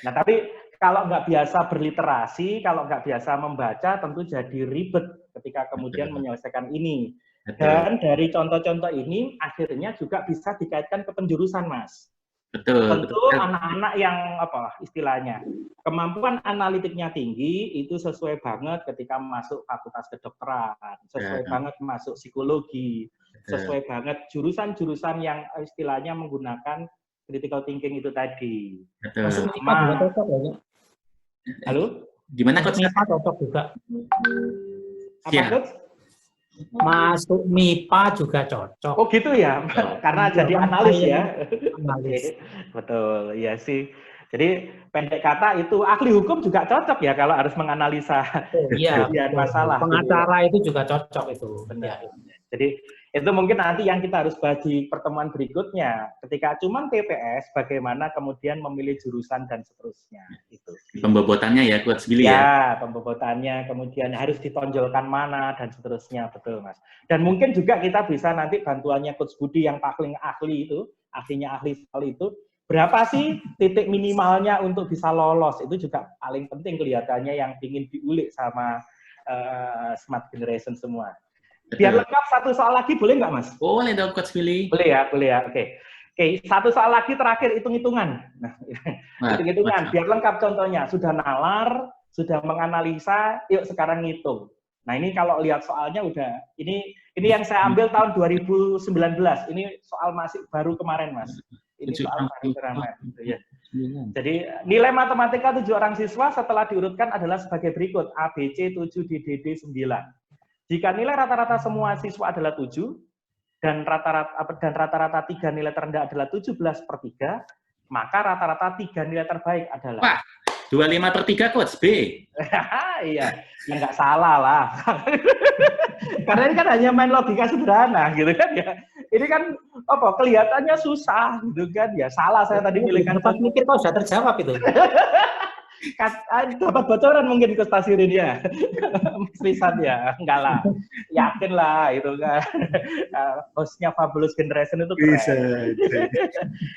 Nah, tapi kalau nggak biasa berliterasi, kalau nggak biasa membaca, tentu jadi ribet ketika kemudian menyelesaikan ini. Dan dari contoh-contoh ini, akhirnya juga bisa dikaitkan ke penjurusan, Mas. Tentu anak-anak yang istilahnya kemampuan analitiknya tinggi itu sesuai banget ketika masuk fakultas kedokteran, sesuai banget masuk psikologi, sesuai banget jurusan-jurusan yang istilahnya menggunakan critical thinking itu tadi. Masuk MIPA juga cocok ya? Halo? Gimana Masuk MIPA cocok juga. Apa, Coach? Masuk MIPA juga cocok. Oh gitu ya, karena jadi analis ya. Analis. Betul, iya sih. Jadi pendek kata itu ahli hukum juga cocok ya kalau harus menganalisa masalah. Pengacara itu juga cocok itu. Benar. Jadi itu mungkin nanti yang kita harus bahas di pertemuan berikutnya. Ketika cuman TPS, bagaimana kemudian memilih jurusan dan seterusnya. Itu. Pembobotannya ya, Coach Billy ya? Ya, pembobotannya, kemudian harus ditonjolkan mana, dan seterusnya. Betul, Mas. Dan mungkin juga kita bisa nanti bantuannya Coach Budi yang paling ahli itu, ahlinya ahli sekali itu, berapa sih titik minimalnya untuk bisa lolos? Itu juga paling penting kelihatannya yang ingin diulik sama Smart Generation semua. Biar lengkap satu soal lagi, boleh nggak, Mas? Boleh dong, Coach Billy. Boleh ya. Oke, satu soal lagi terakhir, hitung-hitungan. Nah, hitung-hitungan, biar lengkap contohnya. Sudah nalar, sudah menganalisa, yuk sekarang ngitung. Nah, ini kalau lihat soalnya udah, ini yang saya ambil tahun 2019. Ini soal masih baru kemarin, Mas. Ini soal baru kemarin. Ya. Jadi, nilai matematika 7 orang siswa setelah diurutkan adalah sebagai berikut. ABC 7, DDD 9. Jika nilai rata-rata semua siswa adalah 7, dan rata-rata 3 nilai terendah adalah 17/3, maka rata-rata 3 nilai terbaik adalah... Wah, 25/3, Coach B. Iya, ya nggak salah lah. Karena ini kan hanya main logika sederhana, gitu kan ya. Ini kan kelihatannya susah, gitu kan ya. Salah saya tadi milihkan. Dapat mikir kok sudah terjawab itu. Dapat bocoran mungkin ke stasiun ya, Mas Risat ya, enggak lah, yakin lah itu kan, hostnya Fabulous Generation itu keren. Bisa.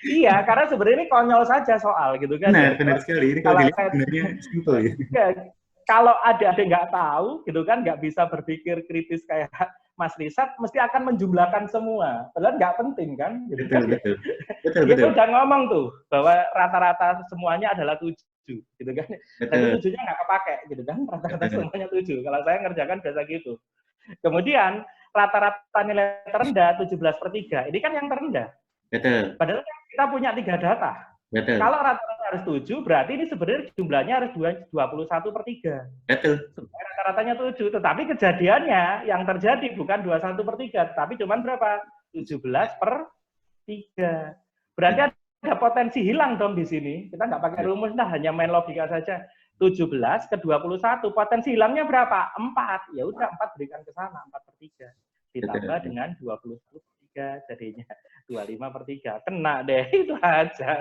Iya, karena sebenarnya ini konyol saja soal gitu kan. Benar sekali, ini kalau dilihat sebenarnya simple ya. Kalau adik-adik nggak tahu gitu kan, nggak bisa berpikir kritis kayak Mas Risat, mesti akan menjumlahkan semua, padahal nggak penting kan. Gitu betul. Dia udah ngomong tuh bahwa rata-rata semuanya adalah 7. Gitu kan, tapi 7-nya nggak kepake, gitu kan, rata-rata semuanya 7. Kalau saya ngerjakan biasa gitu. Kemudian rata-rata nilai terendah 17/3, ini kan yang terendah. Betul. Padahal kita punya 3 data. Betul. Kalau rata-rata harus 7, berarti ini sebenarnya jumlahnya harus 21/3. Betul. Supaya rata-ratanya 7, tetapi kejadiannya yang terjadi bukan 21/3, tapi cuma berapa? 17/3. Berarti ada potensi hilang dong di sini. Kita nggak pakai rumus, hanya main logika saja. 17 ke 21, potensi hilangnya berapa? 4. Ya udah 4 berikan ke sana, 4/3. Ditambah dengan 21/3, jadinya 25/3. Kena deh, itu aja.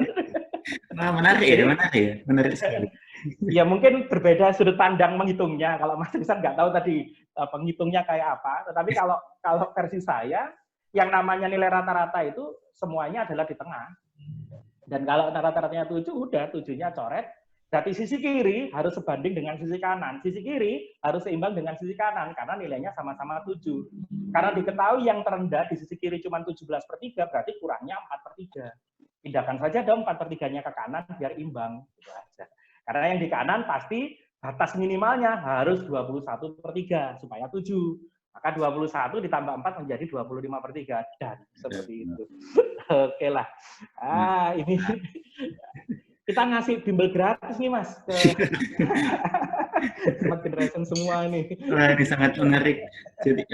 Nah, menarik sekali. Ya mungkin berbeda sudut pandang menghitungnya. Kalau Mas Iksan nggak tahu tadi penghitungnya kayak apa, tetapi kalau versi saya, yang namanya nilai rata-rata itu semuanya adalah di tengah. Dan kalau rata-ratanya 7, udah 7-nya coret. Berarti sisi kiri harus sebanding dengan sisi kanan. Sisi kiri harus seimbang dengan sisi kanan, karena nilainya sama-sama 7. Karena diketahui yang terendah di sisi kiri cuma 17/3, berarti kurangnya 4/3. Pindahkan saja dong 4/3-nya ke kanan, biar imbang. Gitu aja. Karena yang di kanan pasti batas minimalnya harus 21/3, supaya 7. Maka 21 ditambah 4 menjadi 25/3. Dan seperti itu. Oke lah. Ini... Kita ngasih bimbel gratis nih, Mas. Smart Generation semua nih. Wah, ini sangat menarik. Jadi,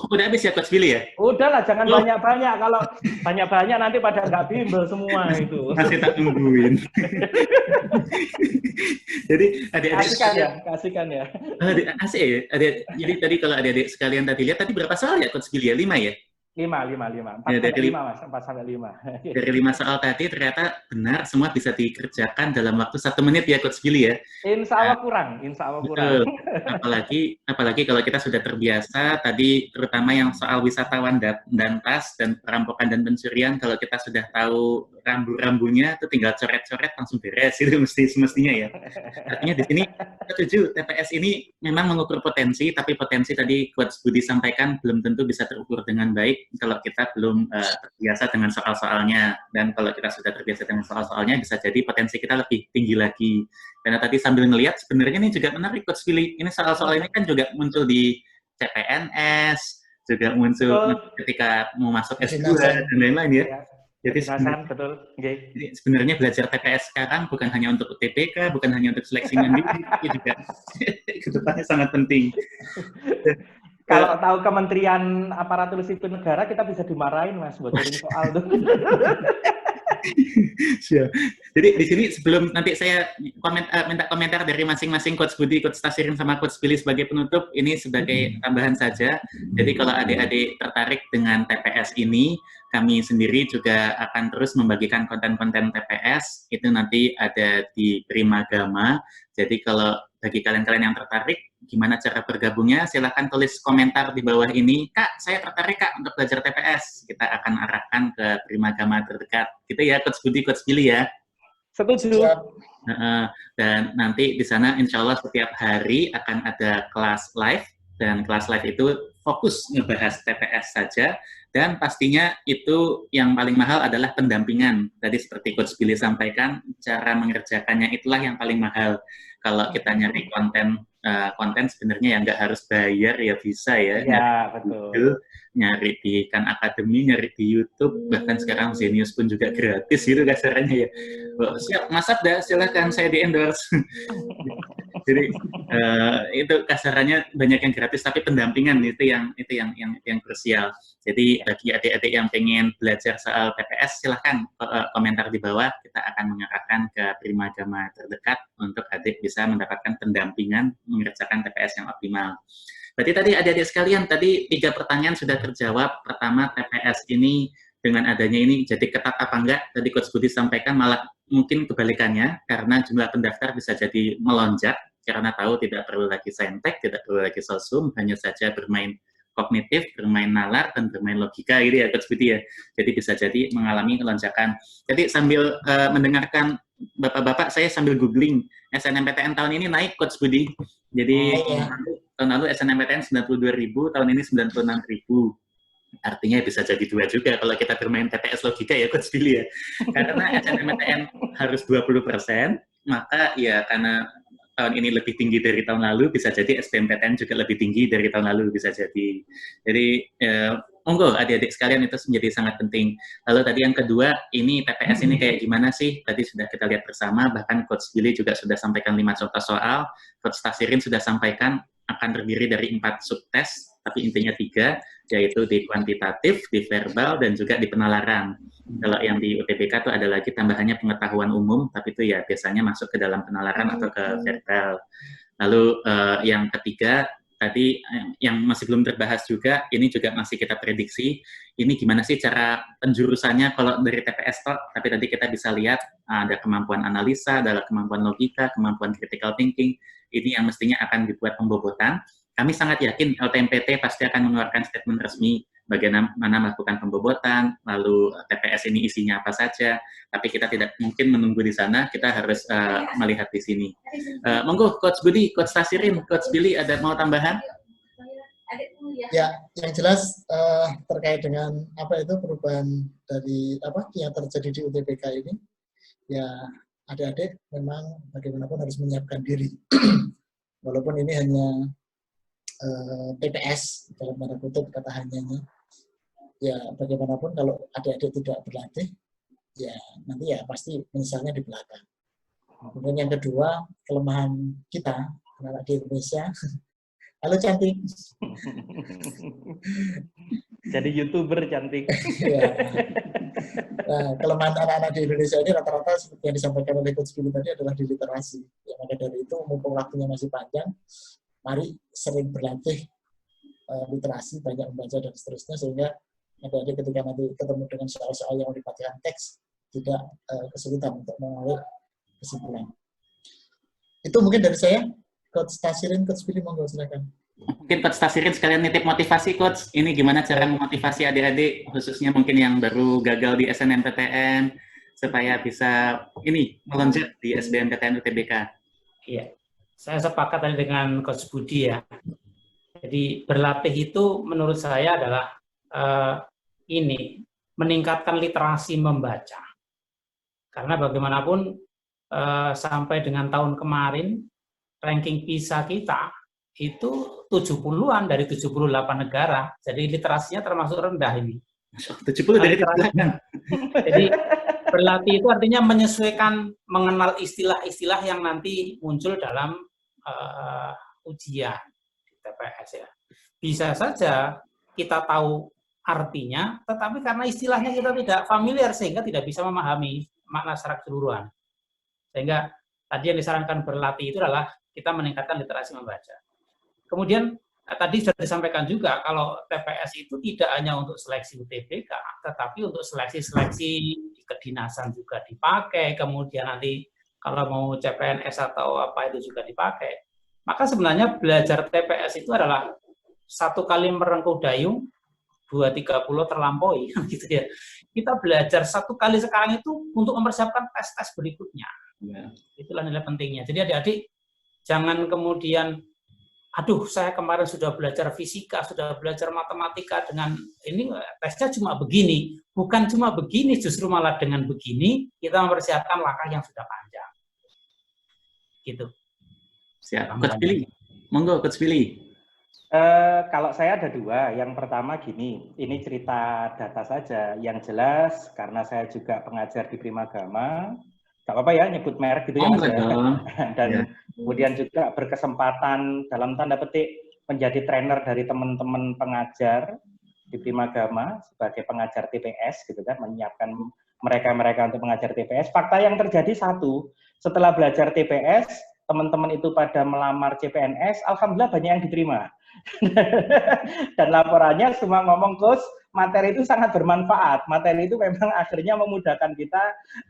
udah habis ya Coach Billy ya? Udahlah, jangan banyak-banyak. Kalau banyak-banyak nanti pada nggak bimbel semua itu. Masih tak nungguin. Jadi adik-adik kasihkan ya. Asik ya. Jadi tadi kalau adik-adik sekalian tadi lihat, tadi berapa soal ya Coach Billy ya? 5 ya? 5. 4 sampai 5, Mas. 4 sampai 5. Dari 5 soal tadi ternyata benar semua bisa dikerjakan dalam waktu 1 menit ya Coach Billy ya. Insya Allah kurang. Betul. Apalagi kalau kita sudah terbiasa tadi, terutama yang soal wisatawan dan tas dan perampokan dan pencurian, kalau kita sudah tahu rambu-rambunya itu tinggal coret-coret langsung beres itu semestinya ya. Artinya di sini setuju, TPS ini memang mengukur potensi, tapi potensi tadi Coach Budi sampaikan belum tentu bisa terukur dengan baik kalau kita belum terbiasa dengan soal-soalnya. Dan kalau kita sudah terbiasa dengan soal-soalnya, bisa jadi potensi kita lebih tinggi lagi. Karena tadi sambil ngelihat, sebenarnya ini juga menarik Coach Billy. Ini soal-soal ini kan juga muncul di CPNS, juga muncul ketika mau masuk S2 dan lain-lain ya. Jadi sebenarnya belajar TPS sekarang bukan hanya untuk UTBK, bukan hanya untuk seleksi mandiri, tapi juga ke depannya sangat penting. Kalau tahu Kementerian Aparatur Sipil Negara, kita bisa dimarahin, Mas, buat kirim soal tuh. Jadi di sini sebelum nanti saya minta komentar dari masing-masing Coach Budi, Coach Tasirin, sama Coach Billy sebagai penutup, ini sebagai tambahan saja. Jadi kalau adik-adik tertarik dengan TPS ini, kami sendiri juga akan terus membagikan konten-konten TPS, itu nanti ada di Primagama. Jadi kalau bagi kalian-kalian yang tertarik, gimana cara bergabungnya, silahkan tulis komentar di bawah ini. Kak, saya tertarik Kak untuk belajar TPS. Kita akan arahkan ke Primagama terdekat. Gitu ya, Coach Budi, Coach Billy ya. Setuju. Dan nanti di sana insya Allah setiap hari akan ada kelas live. Dan kelas live itu fokus ngebahas TPS saja. Dan pastinya itu yang paling mahal adalah pendampingan. Tadi seperti Coach Billy sampaikan, cara mengerjakannya itulah yang paling mahal. Kalau kita nyari konten sebenarnya yang nggak harus bayar ya bisa ya. Ya, betul. Nyari di Khan Academy, nyari di YouTube, bahkan sekarang Zenius pun juga gratis gitu kasarnya ya. Siap, Mas Abda, silahkan saya di-endorse. Jadi itu kasarannya banyak yang gratis, tapi pendampingan itu yang krusial. Jadi bagi adik-adik yang pengen belajar soal TPS, silahkan komentar di bawah. Kita akan mengarahkan ke Primagama terdekat untuk adik bisa mendapatkan pendampingan mengerjakan TPS yang optimal. Berarti tadi adik-adik sekalian, tadi 3 pertanyaan sudah terjawab. Pertama, TPS ini dengan adanya ini jadi ketat apa enggak? Tadi Coach Budi sampaikan malah mungkin kebalikannya, karena jumlah pendaftar bisa jadi melonjak, karena tahu tidak perlu lagi saintek, tidak perlu lagi sosum, hanya saja bermain kognitif, bermain nalar, dan bermain logika gitu ya Coach Budi ya. Jadi bisa jadi mengalami lonjakan. Jadi sambil mendengarkan Bapak-Bapak, saya sambil googling SNMPTN tahun ini naik Coach Budi. Jadi tahun lalu SNMPTN 92.000, tahun ini 96.000. Artinya bisa jadi 2 juga kalau kita bermain TPS logika ya Coach Billy ya. Karena SNMPTN harus 20%, maka ya karena tahun ini lebih tinggi dari tahun lalu, bisa jadi SBMPTN juga lebih tinggi dari tahun lalu, bisa jadi. Jadi monggo adik-adik sekalian itu menjadi sangat penting. Lalu tadi yang kedua, ini TPS ini kayak gimana sih? Tadi sudah kita lihat bersama, bahkan Coach Billy juga sudah sampaikan 5 contoh soal, Coach Tasirin sudah sampaikan akan terdiri dari 4 subtes, tapi intinya 3, yaitu di kuantitatif, di verbal, dan juga di penalaran. Kalau yang di UTBK itu ada lagi tambahannya pengetahuan umum, tapi itu ya biasanya masuk ke dalam penalaran atau ke verbal. Lalu yang ketiga, tadi yang masih belum terbahas juga, ini juga masih kita prediksi, ini gimana sih cara penjurusannya kalau dari TPS toh, tapi tadi kita bisa lihat ada kemampuan analisa, ada kemampuan logika, kemampuan critical thinking, ini yang mestinya akan dibuat pembobotan. Kami sangat yakin LTMPT pasti akan mengeluarkan statement resmi bagaimana melakukan pembobotan, lalu TPS ini isinya apa saja, tapi kita tidak mungkin menunggu di sana, kita harus melihat di sini. Monggo, Coach Budi, Coach Tasirin, Coach Billy, ada mau tambahan? Ya, yang jelas terkait dengan apa itu perubahan dari apa yang terjadi di UTBK ini, ya adik-adik memang bagaimanapun harus menyiapkan diri. Walaupun ini hanya TPS dalam tanda kutip kata hanyanya, ya bagaimanapun kalau adik-adik tidak berlatih, ya nanti ya pasti misalnya di belakang. Kemudian yang kedua, kelemahan kita anak di Indonesia. Halo cantik. Jadi YouTuber cantik. Ya. Nah, kelemahan anak-anak di Indonesia ini rata-rata seperti yang disampaikan oleh Coach Billy tadi adalah di literasi. Ya, maka dari itu, mumpung waktunya masih panjang, mari sering berlatih literasi, banyak membaca dan seterusnya, sehingga adik-adik ketika nanti ketemu dengan soal-soal yang melibatkan teks, tidak kesulitan untuk mengambil kesimpulan. Itu mungkin dari saya. Coach Tasirin, Coach Billy, monggo silakan. Mungkin Coach Tasirin sekalian nitip motivasi, Coach. Ini gimana cara memotivasi adik-adik, khususnya mungkin yang baru gagal di SNMPTN, supaya bisa ini melonjak di SBMPTN UTBK. Iya, saya sepakat tadi dengan Coach Budi ya. Jadi berlatih itu menurut saya adalah ini meningkatkan literasi membaca. Karena bagaimanapun sampai dengan tahun kemarin ranking PISA kita itu 70-an dari 78 negara. Jadi literasinya termasuk rendah ini. 70 dari belakang. Jadi berlatih itu artinya menyesuaikan, mengenal istilah-istilah yang nanti muncul dalam ujian di TPS ya. Bisa saja kita tahu artinya, tetapi karena istilahnya kita tidak familiar sehingga tidak bisa memahami makna secara keseluruhan. Sehingga tadi yang disarankan berlatih itu adalah kita meningkatkan literasi membaca. Kemudian tadi sudah disampaikan juga kalau TPS itu tidak hanya untuk seleksi UTBK, tetapi untuk seleksi-seleksi kedinasan juga dipakai, kemudian nanti kalau mau CPNS atau apa itu juga dipakai. Maka sebenarnya belajar TPS itu adalah 1 kali merengkuh dayung, 2-3 pulau terlampaui, gitu ya. Kita belajar 1 kali sekarang itu untuk mempersiapkan tes-tes berikutnya. Ya. Itulah nilai pentingnya. Jadi adik-adik jangan kemudian, aduh saya kemarin sudah belajar fisika, sudah belajar matematika, dengan ini tesnya cuma begini. Bukan cuma begini, justru malah dengan begini kita mempersiapkan langkah yang sudah panjang. Gitu. Siap. Coach Billy, monggo Coach Billy. Kalau saya ada 2. Yang pertama gini, ini cerita data saja. Yang jelas karena saya juga pengajar di Primagama, nggak apa-apa ya nyebut merek gitu ya Mas ya. Dan ya. Kemudian juga berkesempatan dalam tanda petik menjadi trainer dari teman-teman pengajar di Primagama sebagai pengajar TPS gitu kan, menyiapkan mereka-mereka untuk mengajar TPS. Fakta yang terjadi satu, setelah belajar TPS, teman-teman itu pada melamar CPNS, alhamdulillah banyak yang diterima. Dan laporannya semua ngomong, Coach, materi itu sangat bermanfaat. Materi itu memang akhirnya memudahkan kita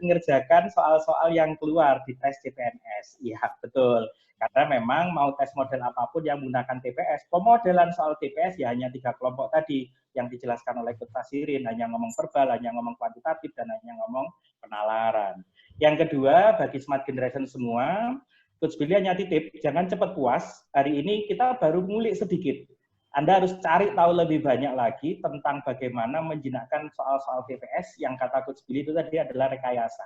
mengerjakan soal-soal yang keluar di tes CPNS. Iya, betul. Karena memang mau tes model apapun yang menggunakan TPS, pemodelan soal TPS ya hanya 3 kelompok tadi yang dijelaskan oleh Coach Tasirin, hanya ngomong verbal, hanya ngomong kuantitatif, dan hanya ngomong penalaran. Yang kedua, bagi smart generation semua, Coach Billy hanya titip, jangan cepat puas. Hari ini kita baru ngulik sedikit. Anda harus cari tahu lebih banyak lagi tentang bagaimana menjinakkan soal-soal TPS yang kata Coach Billy itu tadi adalah rekayasa.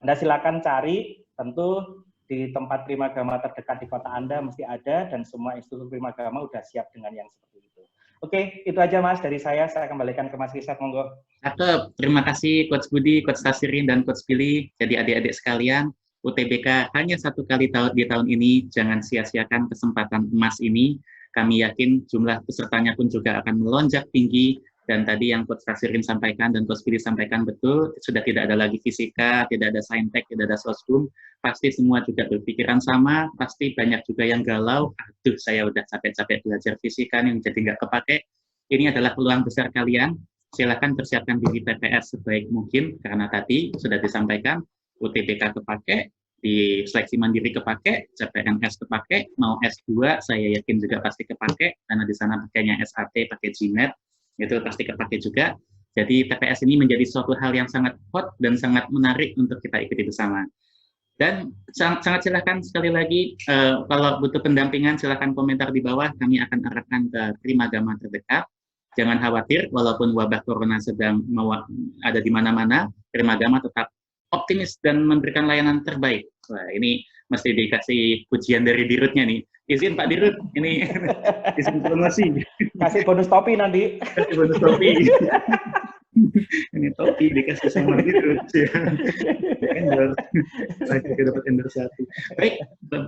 Anda silakan cari, tentu di tempat Primagama terdekat di kota Anda mesti ada, dan semua institusi Primagama sudah siap dengan yang seperti itu. Oke, itu aja Mas dari saya kembalikan ke Mas Risat, monggo. Cakep, terima kasih Coach Budi, Coach Tasirin, dan Coach Billy. Jadi adik-adik sekalian, UTBK hanya satu kali di tahun ini, jangan sia-siakan kesempatan emas ini. Kami yakin jumlah pesertanya pun juga akan melonjak tinggi, dan tadi yang Coach Tasirin sampaikan dan Coach Billy sampaikan betul, sudah tidak ada lagi fisika, tidak ada saintek, tidak ada soskum, pasti semua juga berpikiran sama, pasti banyak juga yang galau, aduh saya udah capek-capek belajar fisika nih, jadi nggak kepake. Ini adalah peluang besar kalian, silakan persiapkan diri TPS sebaik mungkin, karena tadi sudah disampaikan, UTBK kepake, di seleksi mandiri kepake, CPNS kepake, mau S2 saya yakin juga pasti kepake, karena di sana pakainya SAT, pakai GMAT, itu pasti kepake juga. Jadi TPS ini menjadi suatu hal yang sangat hot dan sangat menarik untuk kita ikuti bersama. Dan sangat silakan sekali lagi, kalau butuh pendampingan silakan komentar di bawah, kami akan arahkan ke Trimagama terdekat. Jangan khawatir, walaupun wabah corona sedang ada di mana-mana, Trimagama tetap optimis dan memberikan layanan terbaik. Wah, ini mesti dikasih pujian dari dirutnya nih. Izin Pak Dirut, ini izin promosi. Kasih bonus topi nanti. Kasih bonus topi. Ini topi dikasih sama Dirut. Endorse. Saya juga dapat endorse satu. Baik,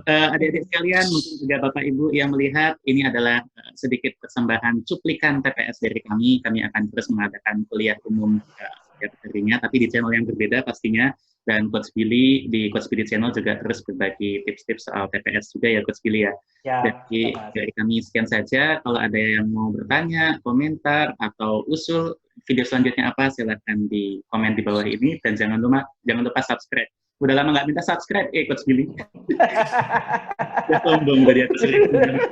adik-adik sekalian, mungkin juga Bapak Ibu yang melihat, ini adalah sedikit persembahan cuplikan TPS dari kami. Kami akan terus mengadakan kuliah umum setiap harinya, tapi di channel yang berbeda pastinya. Dan Coach Billy di Coach Billy Channel juga terus berbagi tips-tips soal TPS juga ya Coach Billy ya. Jadi dari kami sekian saja. Kalau ada yang mau bertanya, komentar atau usul video selanjutnya apa, silakan di komen di bawah ini, dan jangan lupa subscribe. Udah lama nggak minta subscribe, Coach Billy. Ya sombong dari atas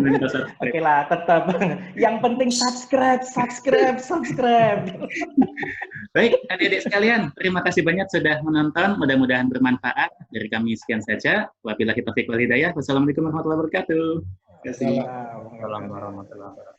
minta subscribe. Oke lah, tetap. Yang penting subscribe. Baik, adik-adik sekalian, terima kasih banyak sudah menonton. Mudah-mudahan bermanfaat. Dari kami sekian saja. Wabillahi taufiq wal hidayah. Wassalamualaikum warahmatullahi wabarakatuh. Waalaikumsalam warahmatullahi wabarakatuh.